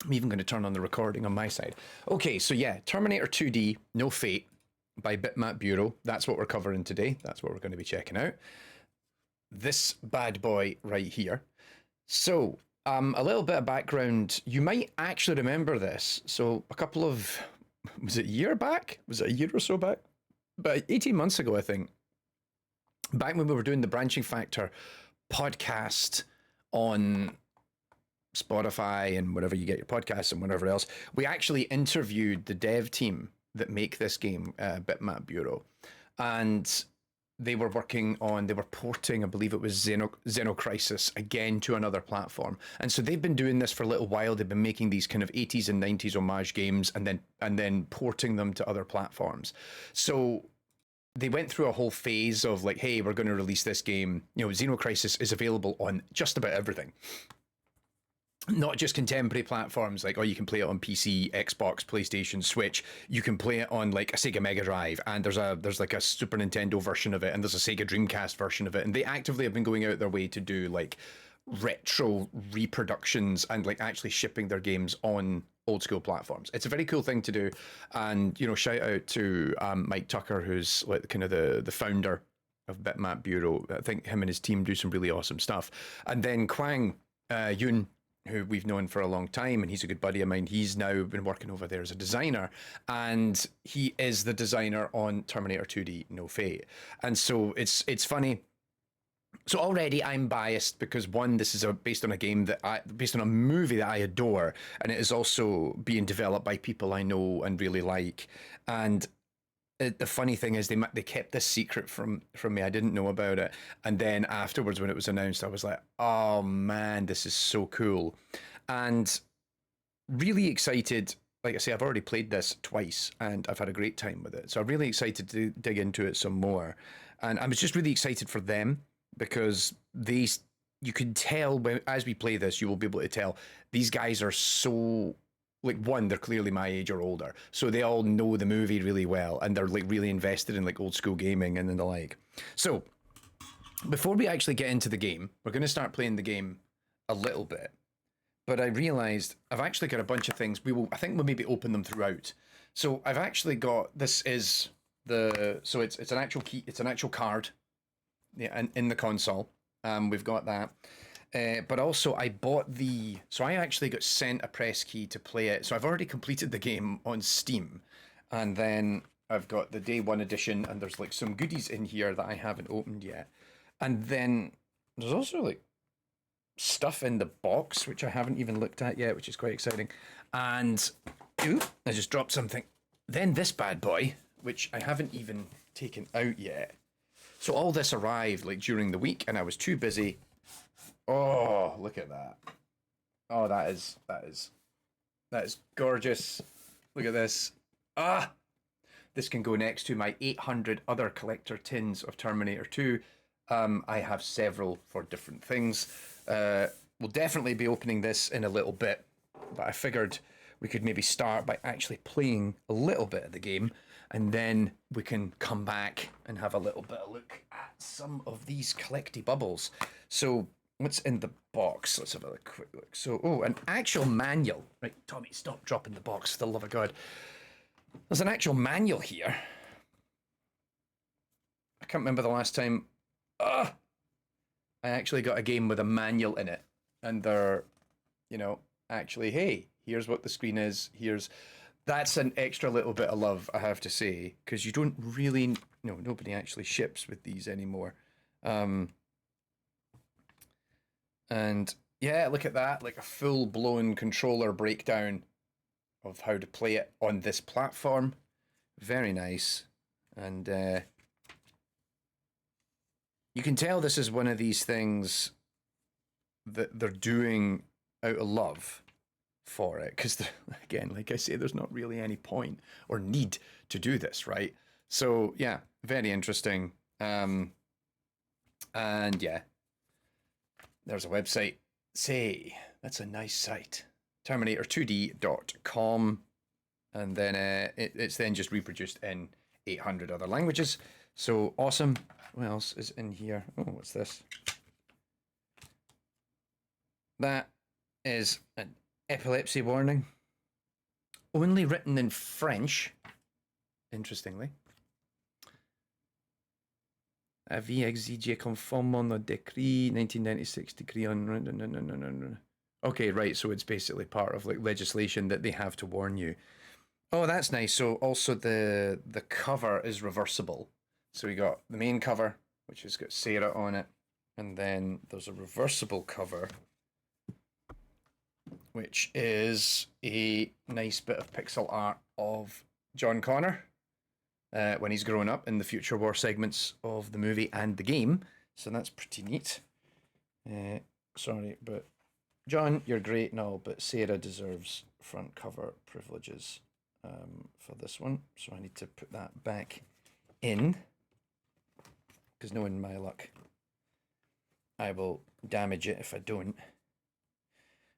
I'm even going to turn on the recording on my side. Okay, so yeah, Terminator 2D, No Fate by Bitmap Bureau. That's what we're covering today. That's what we're going to be checking out. This bad boy right here. So, a little bit of background. You might actually remember this. So, a couple of, was it a year back? Was it a year or so back? But 18 months ago, I think. Back when we were doing the Branching Factor podcast on Spotify and wherever you get your podcasts and whatever else, we actually interviewed the dev team that make this game, Bitmap Bureau. And they were porting, I believe it was Xenocrisis again to another platform. And so they've been doing this for a little while. They've been making these kind of 80s and 90s homage games and then porting them to other platforms. So they went through a whole phase of like, hey, we're going to release this game. Xenocrisis is available on just about everything. Not just contemporary platforms like, oh, you can play it on PC, Xbox, PlayStation, Switch. You can play it on like a Sega Mega Drive, and there's like a Super Nintendo version of it, and there's a Sega Dreamcast version of it. And they actively have been going out their way to do like retro reproductions and like actually shipping their games on old school platforms. It's a very cool thing to do. And, shout out to Mike Tucker, who's like kind of the founder of Bitmap Bureau. I think him and his team do some really awesome stuff. And then Kwang Yoon, who we've known for a long time, and he's a good buddy of mine. He's now been working over there as a designer, and he is the designer on Terminator 2D No Fate. And so it's funny. So already I'm biased because one, this is based on a movie that I adore, and it is also being developed by people I know and really like. And the funny thing is they kept this secret from me. I didn't know about it, and then afterwards when it was announced, I was like, oh man, this is so cool. And really excited. Like I say, I've already played this twice and I've had a great time with it, so I'm really excited to dig into it some more. And I was just really excited for them because you can tell as we play this, you will be able to tell these guys are so, like, one, they're clearly my age or older, so they all know the movie really well, and they're like really invested in like old school gaming and then the like. So before we actually get into the game, we're going to start playing the game a little bit. But I realized I've actually got a bunch of things. I think we'll maybe open them throughout. So I've actually got, this is so it's an actual key, it's an actual card, yeah, and in the console. We've got that. But also I actually got sent a press key to play it. So I've already completed the game on Steam. And then I've got the day one edition, and there's like some goodies in here that I haven't opened yet. And then there's also like stuff in the box, which I haven't even looked at yet, which is quite exciting. And, ooh, I just dropped something. Then this bad boy, which I haven't even taken out yet. So all this arrived like during the week, and I was too busy. Oh, look at that. Oh, that is gorgeous. Look at this. This can go next to my 800 other collector tins of Terminator 2. I have several for different things. We'll definitely be opening this in a little bit, but I figured we could maybe start by actually playing a little bit of the game, and then we can come back and have a little bit of look at some of these collecty bubbles. So what's in the box? Let's have a quick look. So, an actual manual. Right, Tommy, stop dropping the box, for the love of God. There's an actual manual here. I can't remember the last time I actually got a game with a manual in it. And they're, actually, hey, here's what the screen is. That's an extra little bit of love, I have to say, because you don't really, nobody actually ships with these anymore. And yeah, look at that, like a full-blown controller breakdown of how to play it on this platform. Very nice. And you can tell this is one of these things that they're doing out of love for it, because again, like I say, there's not really any point or need to do this, right? So yeah, very interesting. And yeah, there's a website. Say, that's a nice site, Terminator2D.com, and then it's then just reproduced in 800 other languages. So awesome. What else is in here? Oh, what's this? That is Epilepsy warning. Only written in French, interestingly. Avis exigé conformément au décret 1996 decree on... Okay, right, so it's basically part of like legislation that they have to warn you. Oh, that's nice. So also the cover is reversible. So we got the main cover, which has got Sarah on it, and then there's a reversible cover, which is a nice bit of pixel art of John Connor when he's grown up in the future war segments of the movie and the game. So that's pretty neat. Sorry, but John, you're great and all, but Sarah deserves front cover privileges for this one. So I need to put that back in, because knowing my luck, I will damage it if I don't.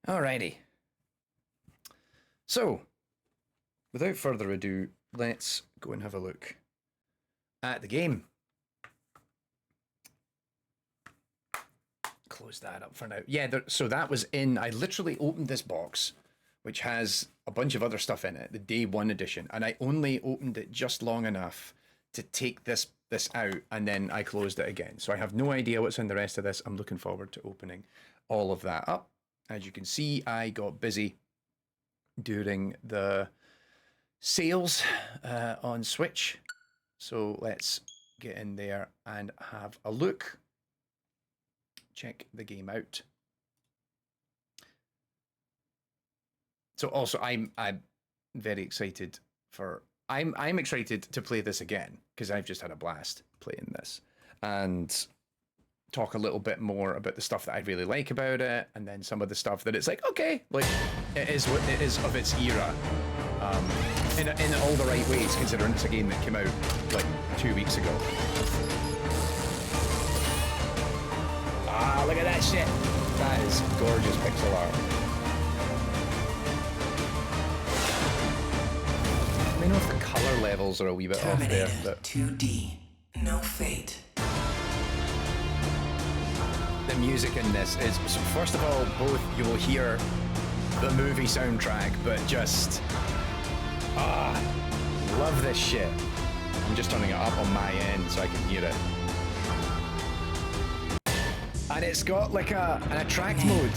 Alrighty. So, without further ado, let's go and have a look at the game. Close that up for now. Yeah, so that was in... I literally opened this box, which has a bunch of other stuff in it, the day one edition, and I only opened it just long enough to take this out, and then I closed it again. So I have no idea what's in the rest of this. I'm looking forward to opening all of that up. As you can see, I got busy during the sales on Switch. So let's get in there and have a look. Check the game out. So also I'm very excited for... I'm excited to play this again, because I've just had a blast playing this. And talk a little bit more about the stuff that I really like about it, and then some of the stuff that it's like, okay, like it is what it is of its era, in all the right ways, considering it's a game that came out like 2 weeks ago. Ah, look at that shit! That is gorgeous pixel art. I don't know if the color levels are a wee bit off there, but 2D, no fate. The music in this is, so first of all, both you will hear the movie soundtrack, but just love this shit. I'm just turning it up on my end so I can hear it. And it's got like an attract mode,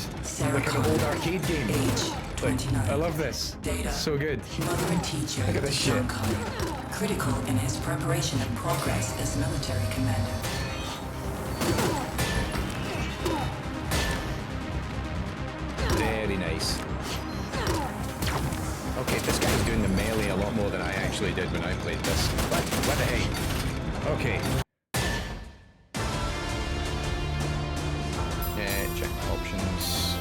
like an old arcade game. Age 29. I love this. Data. So good. Mother and teacher. Look at this shit. Critical in his preparation and progress as military commander. Very nice. Okay, this guy's doing the melee a lot more than I actually did when I played this. What the heck? Okay. Check my options.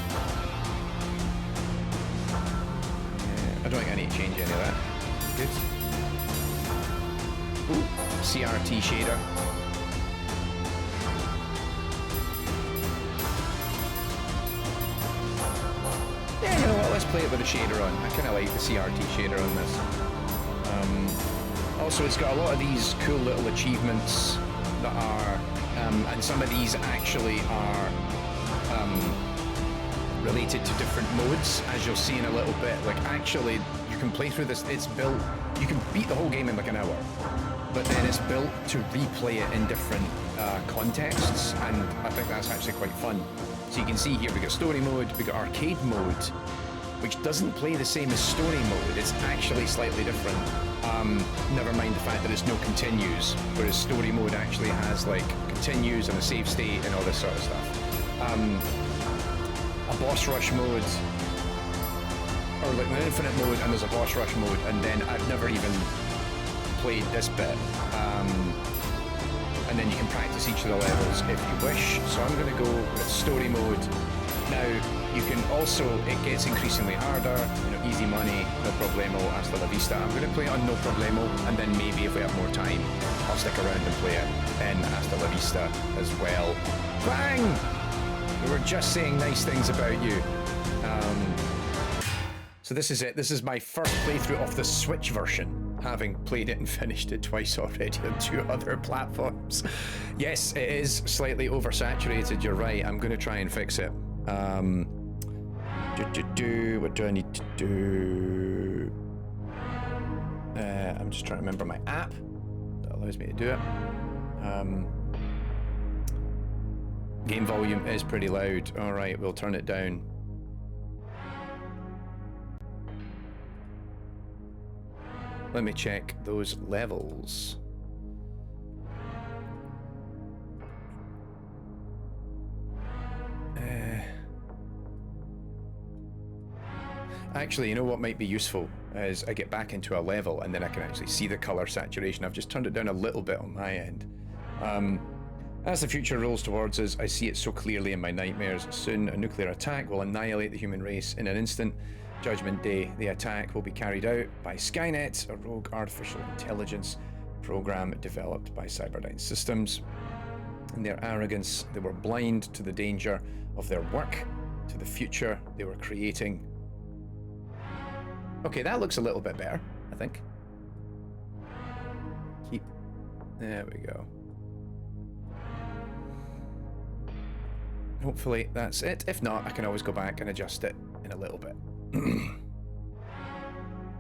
I don't think I need to change any of that. Good. Ooh, CRT shader. Yeah, you know what, let's play it with a shader on. I kind of like the CRT shader on this. Also, it's got a lot of these cool little achievements that are, and some of these actually are related to different modes, as you'll see in a little bit. Like, actually, you can play through this, it's built, you can beat the whole game in like an hour, but then it's built to replay it in different contexts, and I think that's actually quite fun. So you can see here, we got story mode, we got arcade mode, which doesn't play the same as story mode, it's actually slightly different. Never mind the fact that it's no continues, whereas story mode actually has like continues and a save state and all this sort of stuff. A boss rush mode, or like an infinite mode, and there's a boss rush mode, and then I've never even played this bit. And then you can practice each of the levels if you wish. So I'm going to go with story mode. Now, you can also, it gets increasingly harder, you know, easy money, no problemo, hasta la vista. I'm going to play it on no problemo, and then maybe if we have more time, I'll stick around and play it in hasta la vista as well. Bang! We were just saying nice things about you. So this is it. This is my first playthrough of the Switch version, having played it and finished it twice already on 2 other platforms. Yes, it is slightly oversaturated, you're right. I'm going to try and fix it. What do I need to do? I'm just trying to remember my app that allows me to do it. Game volume is pretty loud. All right, we'll turn it down. Let me check those levels. Actually, you know what might be useful is I get back into a level and then I can actually see the color saturation. I've just turned it down a little bit on my end. As the future rolls towards us, I see it so clearly in my nightmares. Soon, a nuclear attack will annihilate the human race in an instant. Judgment Day, the attack will be carried out by Skynet, a rogue artificial intelligence program developed by Cyberdyne Systems. In their arrogance, they were blind to the danger of their work, to the future they were creating. Okay, that looks a little bit better, I think. Keep. There we go. Hopefully that's it. If not, I can always go back and adjust it in a little bit.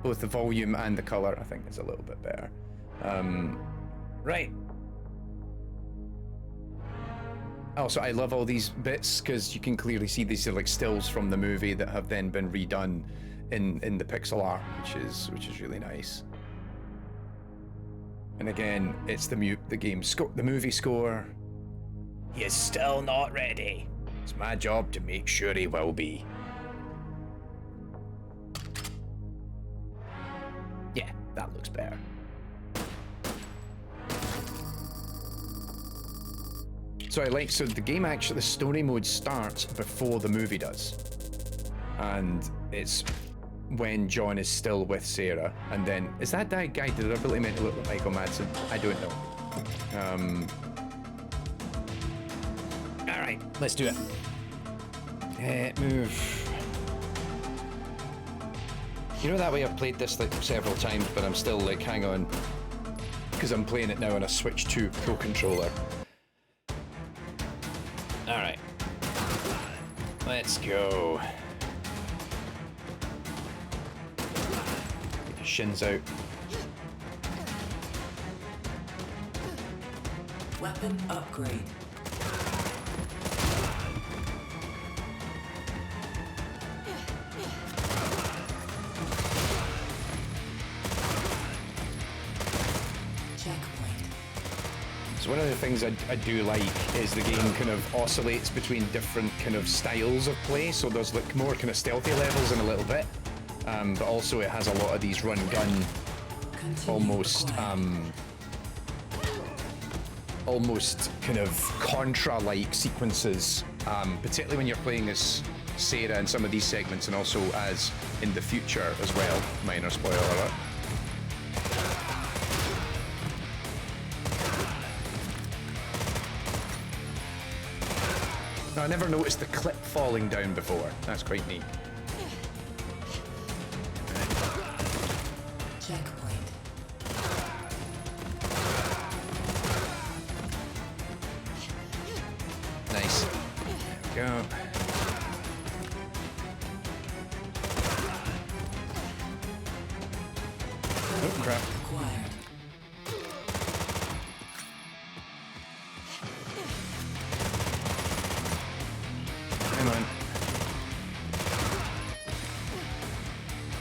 Both the volume and the color, I think, is a little bit better. Right. Also, I love all these bits because you can clearly see these are like stills from the movie that have then been redone in the pixel art, which is really nice. And again, it's the game score, the movie score. He is still not ready. It's my job to make sure he will be. Yeah, that looks better. So the game actually, the story mode starts before the movie does. And it's when John is still with Sarah, and then, is that guy deliberately meant to look like Michael Madsen? I don't know. Alright, let's do it. Move. You know that way I've played this like several times, but I'm still like, hang on, because I'm playing it now on a Switch 2 Pro Controller. Alright. Let's go. Get your shins out. Weapon upgrade. So one of the things I do like is the game kind of oscillates between different kind of styles of play. So there's like more kind of stealthy levels in a little bit, but also it has a lot of these run gun, almost kind of Contra-like sequences, particularly when you're playing as Sarah in some of these segments, and also as in the future as well. Minor spoiler alert. I never noticed the clip falling down before. That's quite neat. Checkpoint. Nice. There we go. Oh crap. Come on.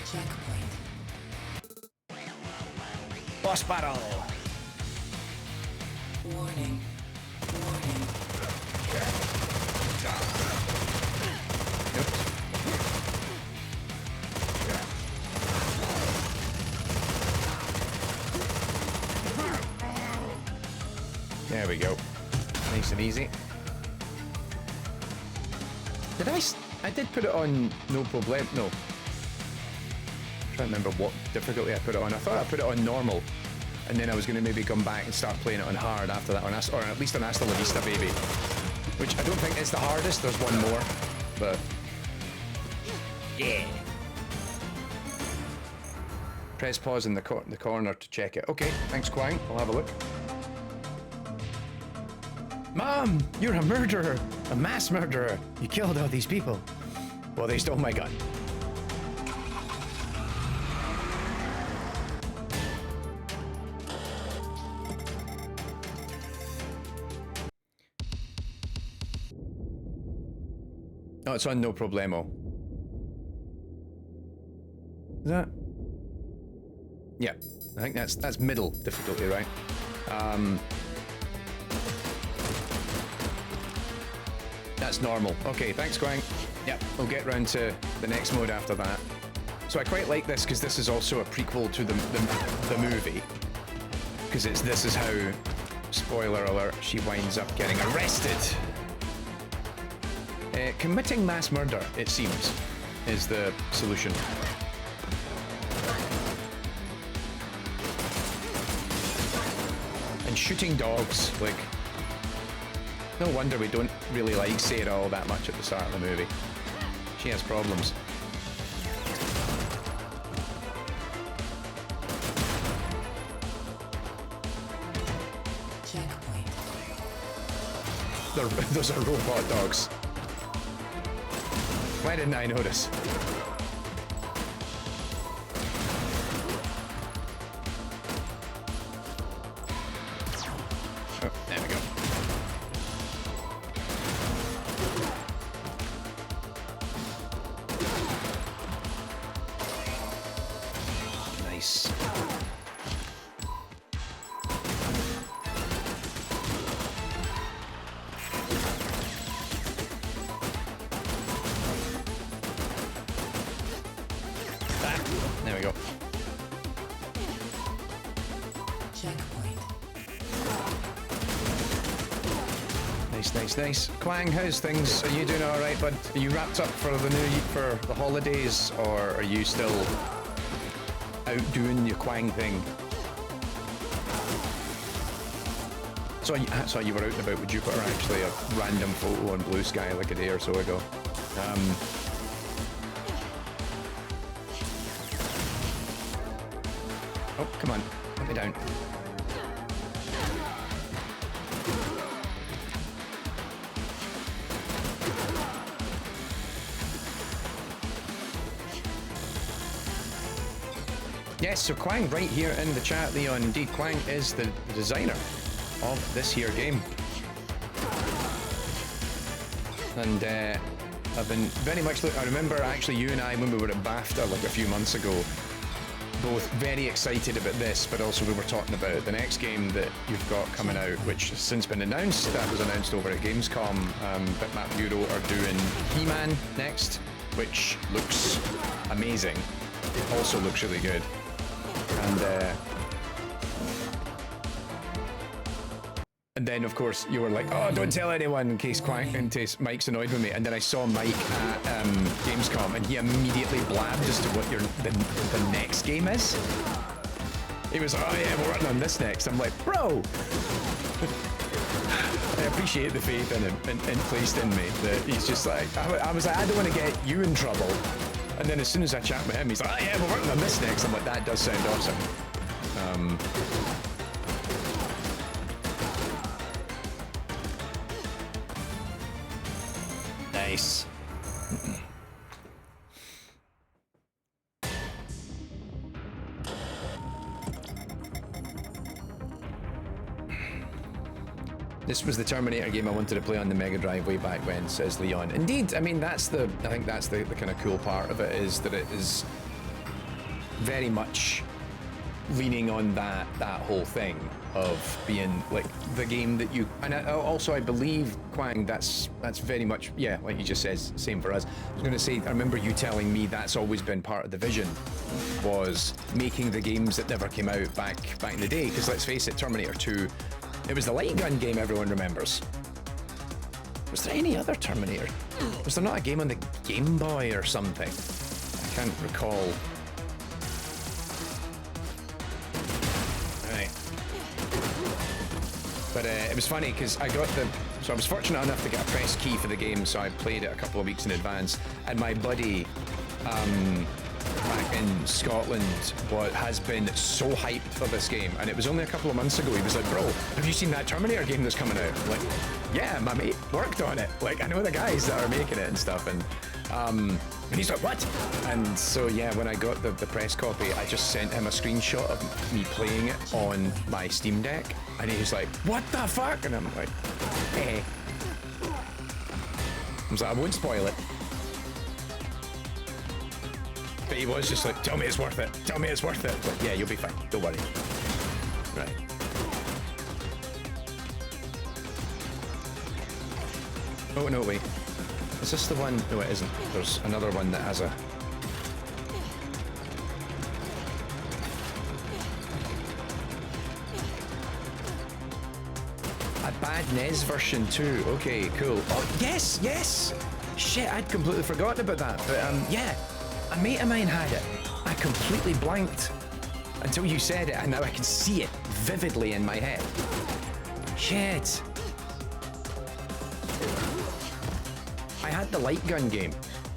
Checkpoint. Boss battle. Warning. Warning. Oops. There we go. Nice and easy. I did put it on no problem. No. I'm trying to remember what difficulty I put it on. I thought I put it on normal, and then I was going to maybe come back and start playing it on hard after that, or at least on Hasta La Vista Baby, which I don't think is the hardest. There's one more, but yeah. Press pause in the corner to check it. Okay, thanks, Quang. I'll have a look. Mom, you're a murderer, a mass murderer. You killed all these people. Well, they stole my gun. Oh, it's on no problemo. Is that? Yeah, I think that's middle difficulty, right? That's normal. Okay, thanks, Quang. Yep, we'll get round to the next mode after that. So I quite like this because this is also a prequel to the movie. Because this is how, spoiler alert, she winds up getting arrested. Committing mass murder, it seems, is the solution. And shooting dogs, like, no wonder we don't really like Sarah all that much at the start of the movie. She has problems. Checkpoint. Those are robot dogs. Why didn't I notice? Oh, there we go. Nice. There we go. Checkpoint. Nice. Quang, how's things? Are you doing all right, bud? Are you wrapped up for the holidays, or are you still out doing your Quang thing? I saw you were out and about with Jupiter, actually, a random photo on Blue Sky like a day or so ago. Oh, come on, put me down. Yes, so Quang right here in the chat, Leon. Indeed, Quang is the designer of this here game. And I've been very much, I remember actually you and I, when we were at BAFTA like a few months ago, both very excited about this, but also we were talking about the next game that you've got coming out, which has since been announced. That was announced over at Gamescom. Bitmap Bureau are doing He-Man next, which looks amazing. It also looks really good. And then, of course, you were like, "Oh, don't tell anyone in case Mike's annoyed with me." And then I saw Mike at Gamescom, and he immediately blabbed as to what the next game is. He was, "Oh yeah, we're working on this next." I'm like, "Bro." I appreciate the faith in him and placed in me. That he's just like, I was like, I don't want to get you in trouble. And then as soon as I chat with him, he's like, "Oh yeah, we're working on this next." I'm like, that does sound awesome. Nice. This was the Terminator game I wanted to play on the Mega Drive way back when, says Leon. Indeed, I mean, I think that's the kind of cool part of it, is that it is very much leaning on that whole thing of being like the game that you, and I believe, Quang, that's very much, yeah, like you just said, same for us. I was going to say, I remember you telling me that's always been part of the vision, was making the games that never came out back in the day, because let's face it, Terminator 2, it was the light gun game everyone remembers. Was there any other Terminator? Was there not a game on the Game Boy or something? I can't recall. Right. But it was funny because I was fortunate enough to get a press key for the game, so I played it a couple of weeks in advance, and my buddy back in Scotland has been so hyped for this game, and it was only a couple of months ago he was like, "Bro, have you seen that Terminator game that's coming out?" I'm like, "Yeah, my mate worked on it, like I know the guys that are making it and stuff." And And he's like, what? And so, yeah, when I got the press copy, I just sent him a screenshot of me playing it on my Steam Deck. And he was like, what the fuck? And I'm like, hey. I was like, I won't spoil it. But he was just like, tell me it's worth it. Tell me it's worth it. But yeah, you'll be fine. Don't worry. Right. Oh, no, wait. Is this the one? No, it isn't. There's another one that has a... bad NES version too. Okay, cool. Oh, yes, yes! Shit, I'd completely forgotten about that. But, yeah. A mate of mine had it. I completely blanked until you said it, and now I can see it vividly in my head. Shit. I had the light gun game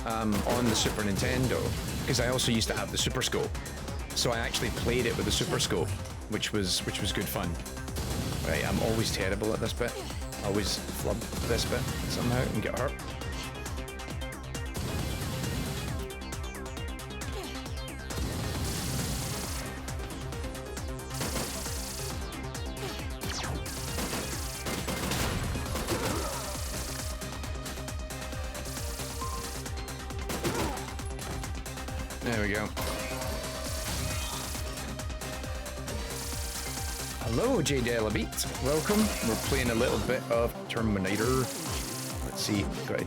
on the Super Nintendo because I also used to have the Super Scope, so I actually played it with the Super Scope, which was good fun. Right, I'm always terrible at this bit. I always flub this bit somehow and get hurt. There we go. Hello, J. Delabit. Welcome. We're playing a little bit of Terminator. Let's see. Got to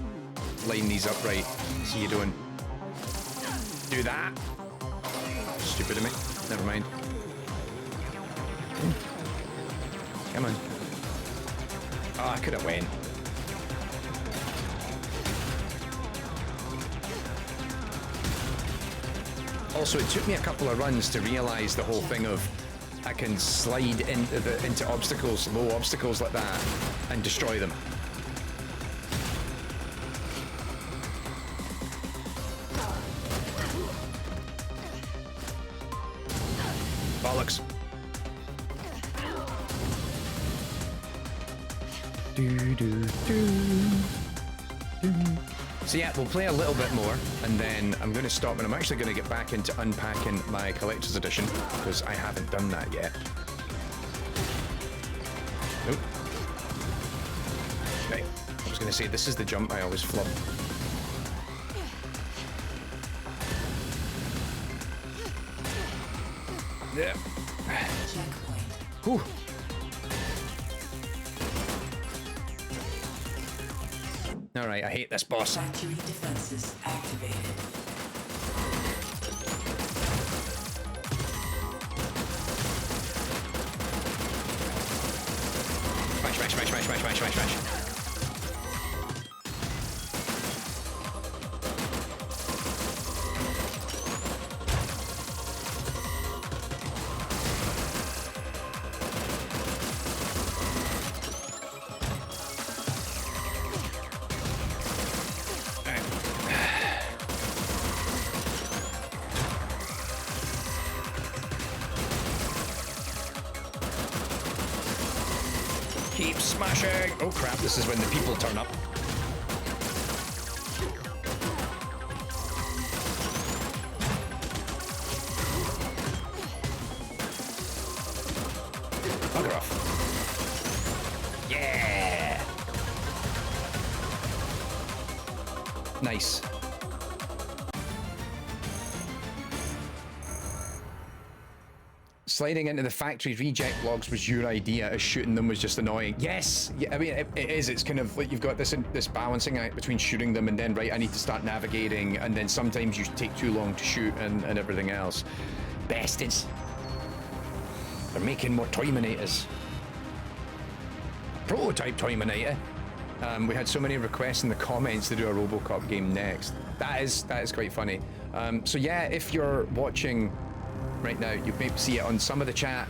line these up right. See you doing. Do that. Stupid of me. Never mind. Come on. Oh, I could have went. Also, it took me a couple of runs to realize the whole thing of I can slide into obstacles, low obstacles like that, and destroy them. Bollocks. So yeah, we'll play a little bit more, and then I'm going to stop, and I'm actually going to get back into unpacking my collector's edition, because I haven't done that yet. Nope. Right, I was going to say, this is the jump I always flub. Yeah. Whew. All right, I hate this boss. Factory defenses activated. Smash, smash, smash, smash, smash, smash, smash, smash. Keep smashing! Oh crap, this is when the people turn up. Bugger off. Yeah! Nice. Sliding into the factory reject logs was your idea, as shooting them was just annoying. Yes! Yeah, I mean, it is. It's kind of like you've got this balancing act between shooting them and then, right, I need to start navigating, and then sometimes you take too long to shoot and everything else. Bastards. They're making more Terminators. Prototype Terminator. We had so many requests in the comments to do a RoboCop game next. That is quite funny. So yeah, if you're watching right now, you may see it on some of the chat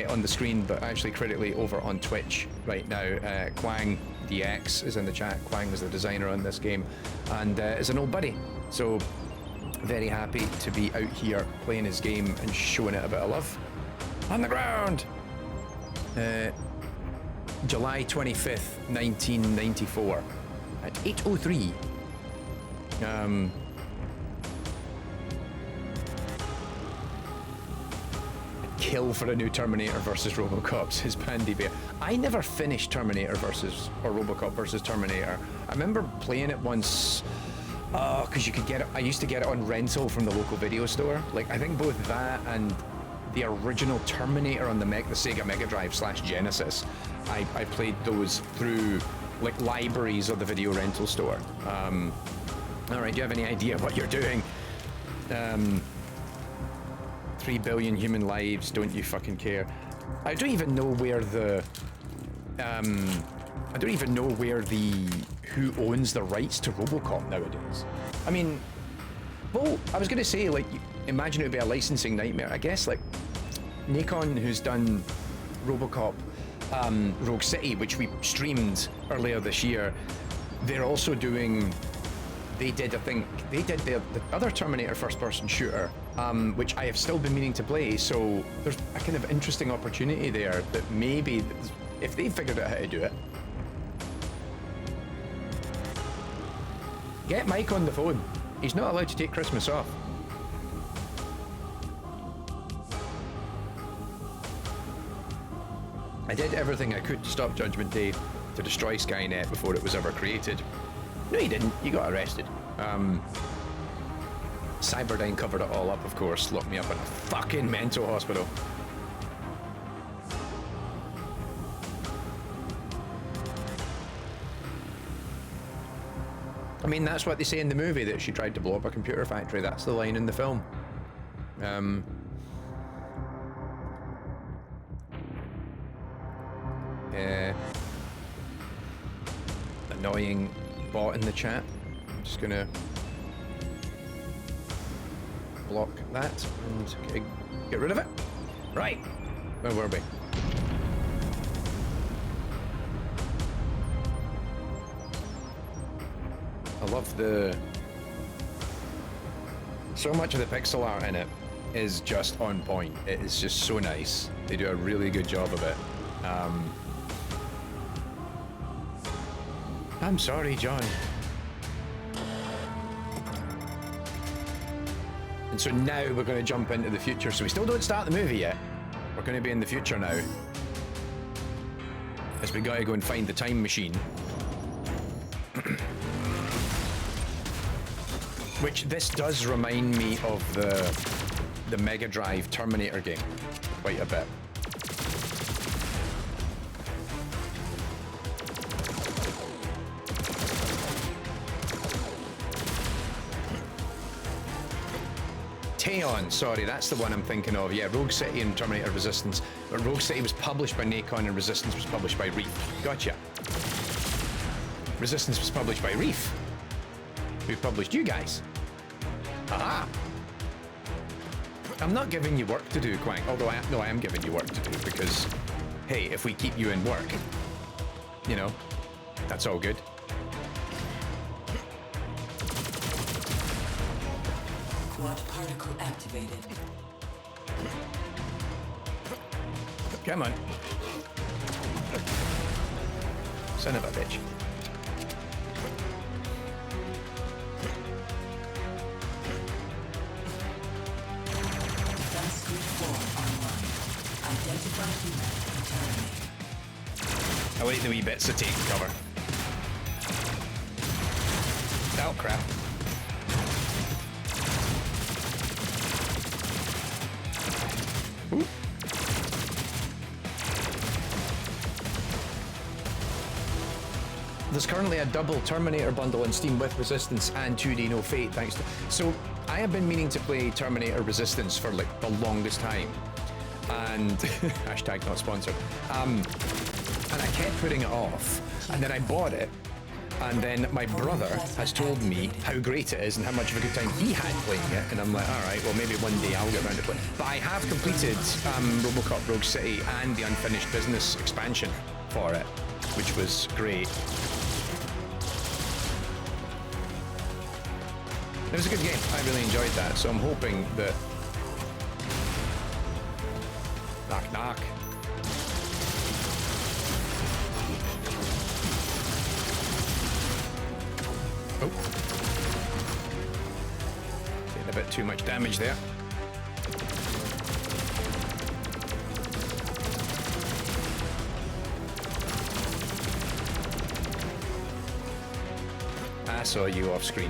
on the screen, but actually critically over on Twitch right now. Quang DX is in the chat. Quang was the designer on this game and is an old buddy. So very happy to be out here playing his game and showing it a bit of love. On the ground! July 25th, 1994 at 8:03. kill for a new Terminator versus RoboCop's his Pandy Bear. I never finished Terminator versus, or RoboCop versus Terminator. I remember playing it once, because you could get it, I used to get it on rental from the local video store. Like, I think both that and the original Terminator on the Sega Mega Drive / Genesis, I played those through, like, libraries of the video rental store. Alright, do you have any idea what you're doing? 3 billion human lives, don't you fucking care? I don't even know where the... I don't even know where the... who owns the rights to RoboCop nowadays. I mean, well, I was gonna say, like, imagine it would be a licensing nightmare. I guess, like, Nikon, who's done RoboCop Rogue City, which we streamed earlier this year, they're also doing... They did, I think, they did the other Terminator first-person shooter, which I have still been meaning to play, so there's a kind of interesting opportunity there that maybe, if they figured out how to do it. Get Mike on the phone. He's not allowed to take Christmas off. I did everything I could to stop Judgment Day, to destroy Skynet before it was ever created. No, you didn't. You got arrested. Cyberdyne covered it all up, of course. Locked me up in a fucking mental hospital. I mean, that's what they say in the movie, that she tried to blow up a computer factory. That's the line in the film. Annoying bot in the chat. I'm just gonna block that and get rid of it. Right, where were we? I love the... So much of the pixel art in it is just on point. It is just so nice. They do a really good job of it. I'm sorry, John. And so now we're going to jump into the future. So we still don't start the movie yet. We're going to be in the future now. As we got to go and find the time machine. Which this does remind me of the Mega Drive Terminator game quite a bit. Teon, sorry, that's the one I'm thinking of. Yeah, Rogue City and Terminator Resistance. But Rogue City was published by Nikon and Resistance was published by Reef. Gotcha. Resistance was published by Reef. Who published you guys? Aha! I'm not giving you work to do, Quang. Although I am giving you work to do because, hey, if we keep you in work, you know, that's all good. Quad particle activated. Come on. Son of a bitch. I like the wee bits of taking cover. Oh crap. Ooh. There's currently a double Terminator bundle on Steam with Resistance and 2D No Fate, thanks to... So, I have been meaning to play Terminator Resistance for like the longest time. And... hashtag not sponsored. And I kept putting it off. And then I bought it. And then my brother has told me how great it is and how much of a good time he had playing it. And I'm like, alright, well maybe one day I'll get around to play. But I have completed RoboCop Rogue City and the Unfinished Business expansion for it, which was great. It was a good game. I really enjoyed that. So I'm hoping that... Knock, knock. Oh. Getting a bit too much damage there. I saw you off screen.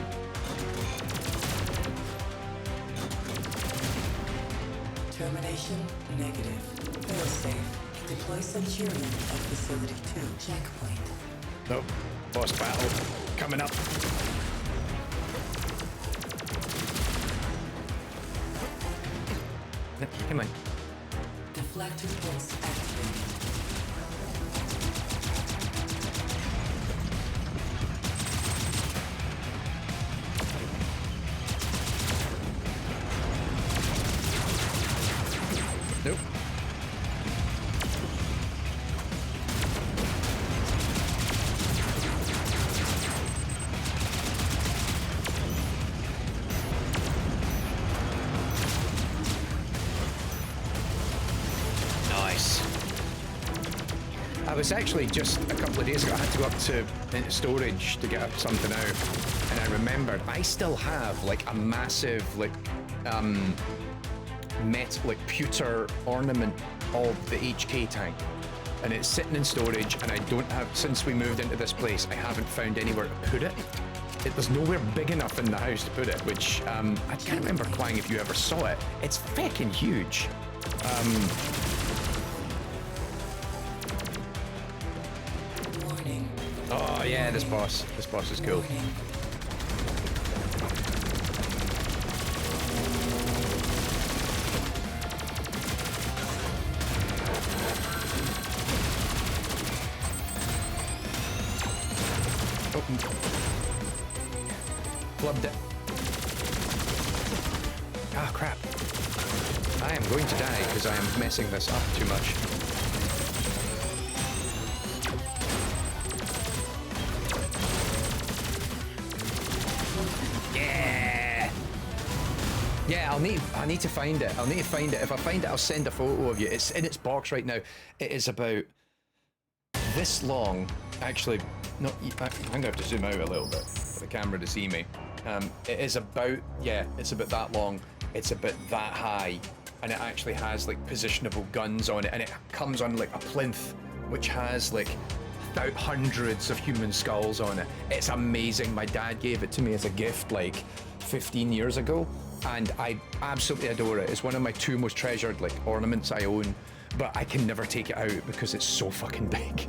Termination negative. Failsafe. Deploy Centurion at Facility 2. Checkpoint. Nope. Boss battle coming up. Yep, come on. Deflector pulse activated. Nope. Nice. I was actually just a couple of days ago, I had to go up to into storage to get something out, and I remembered I still have like a massive like pewter ornament of the HK tank, and it's sitting in storage, and I don't have, since we moved into this place, I haven't found anywhere to put it. There's nowhere big enough in the house to put it, which I can't remember, Quang, if you ever saw it. It's fucking huge. Warning. Oh yeah, this boss is cool. Warning. Flubbed it. Ah, crap. I am going to die because I am messing this up too much. Yeah! Yeah, I need to find it. I'll need to find it. If I find it, I'll send a photo of you. It's in its box right now. It is about this long. Actually, no, I'm going to have to zoom out a little bit for the camera to see me. It is about, yeah, it's about that long. It's about that high, and it actually has like positionable guns on it, and it comes on like a plinth, which has like hundreds of human skulls on it. It's amazing. My dad gave it to me as a gift like 15 years ago, and I absolutely adore it. It's one of my two most treasured like ornaments I own, but I can never take it out because it's so fucking big.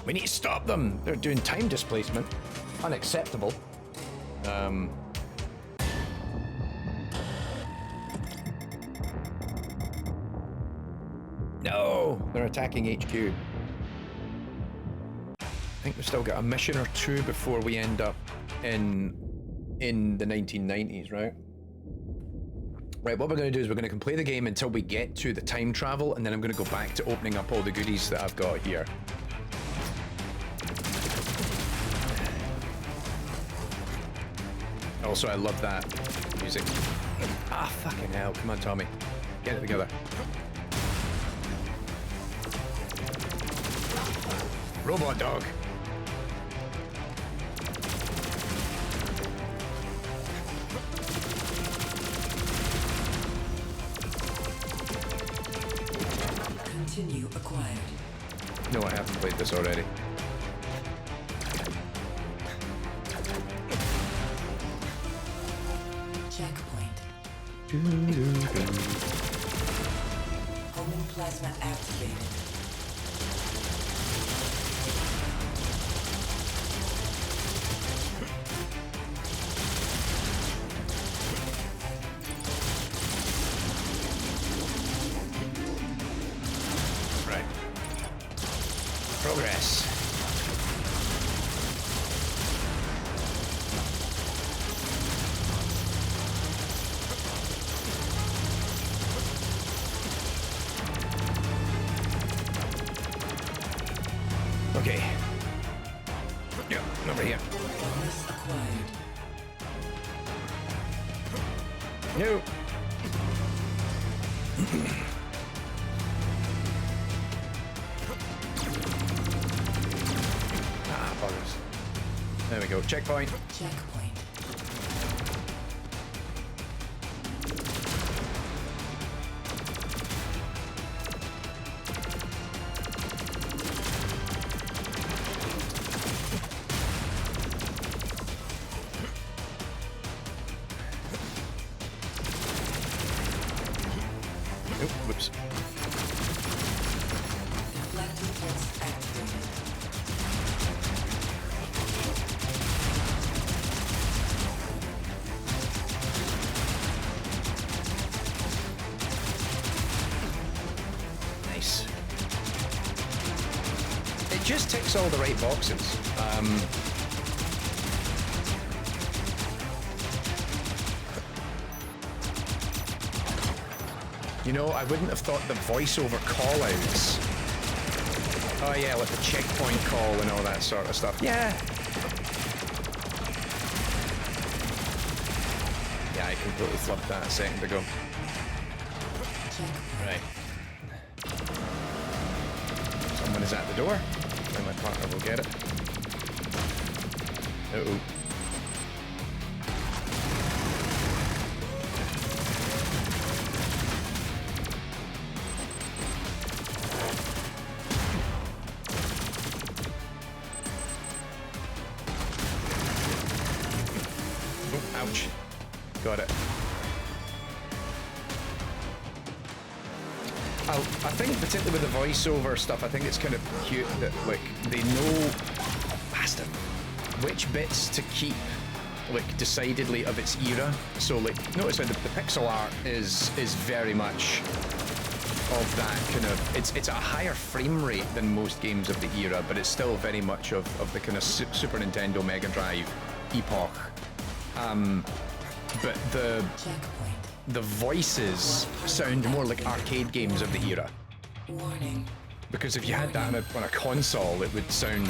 We need to stop them. They're doing time displacement. Unacceptable. No, they're attacking HQ. I think we've still got a mission or two before we end up in the 1990s, right? Right, what we're going to do is we're going to play the game until we get to the time travel, and then I'm going to go back to opening up all the goodies that I've got here. Also, I love that music. Ah, fucking hell. Come on, Tommy. Get it together. Robot dog. Continue acquired. No, I haven't played this already. Checkpoint. Homing plasma activated. Right. Progress. Okay. Yeah, over here. Bonus acquired. No. Ah, buggers. There we go. Checkpoint. Checkpoint. Whoops. Deflecting kits activated. Nice. It just ticks all the right boxes. You know, I wouldn't have thought the voiceover call-outs. Oh yeah, like the checkpoint call and all that sort of stuff. Yeah. Yeah, I completely flubbed that a second ago. Right. Someone is at the door. And my partner will get it. Uh-oh. Ouch. Got it. I think particularly with the voiceover stuff, I think it's kind of cute that like they know bastard which bits to keep like decidedly of its era. So like notice how the pixel art is very much of that kind of it's a higher frame rate than most games of the era, but it's still very much of the kind of Super Nintendo Mega Drive epoch. But the voices sound more like arcade games of the era. Warning. Because if you had that on a console, it would sound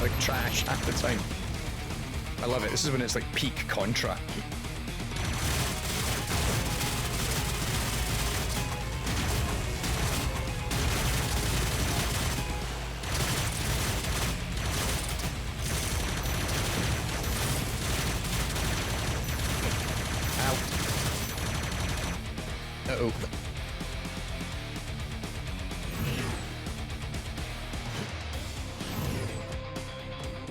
like trash at the time. I love it. This is when it's like peak Contra. Uh-oh.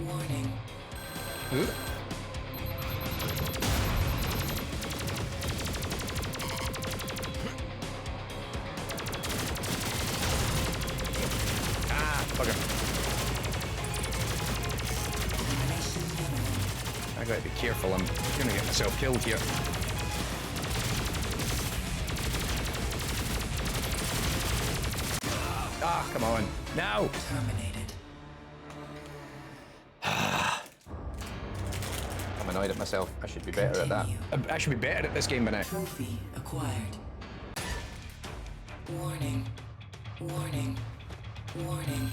Warning. Ooh. Ah, bugger. I gotta be careful. I'm gonna get myself killed here. Ah, come on. No! Terminated. I'm annoyed at myself. I should be better at that. I should be better at this game by now. Trophy acquired. Warning. Warning. Warning.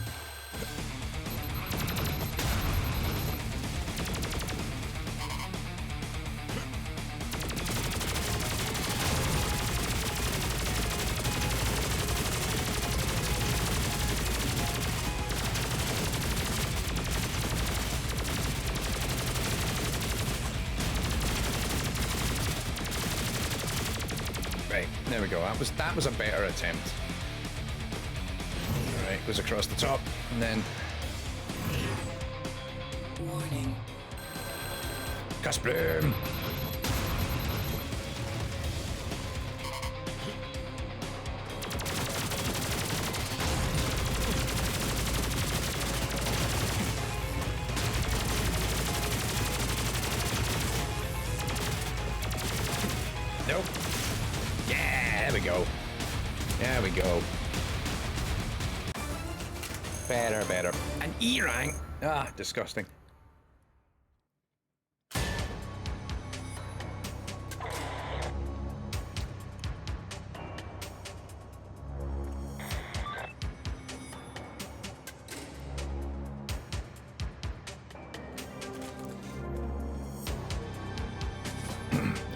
Right, there we go. That was a better attempt. Alright, goes across the top, and then... Warning. Cusplum! Nope. Yeah, there we go. There we go. Better, better. An E rank. Ah, disgusting.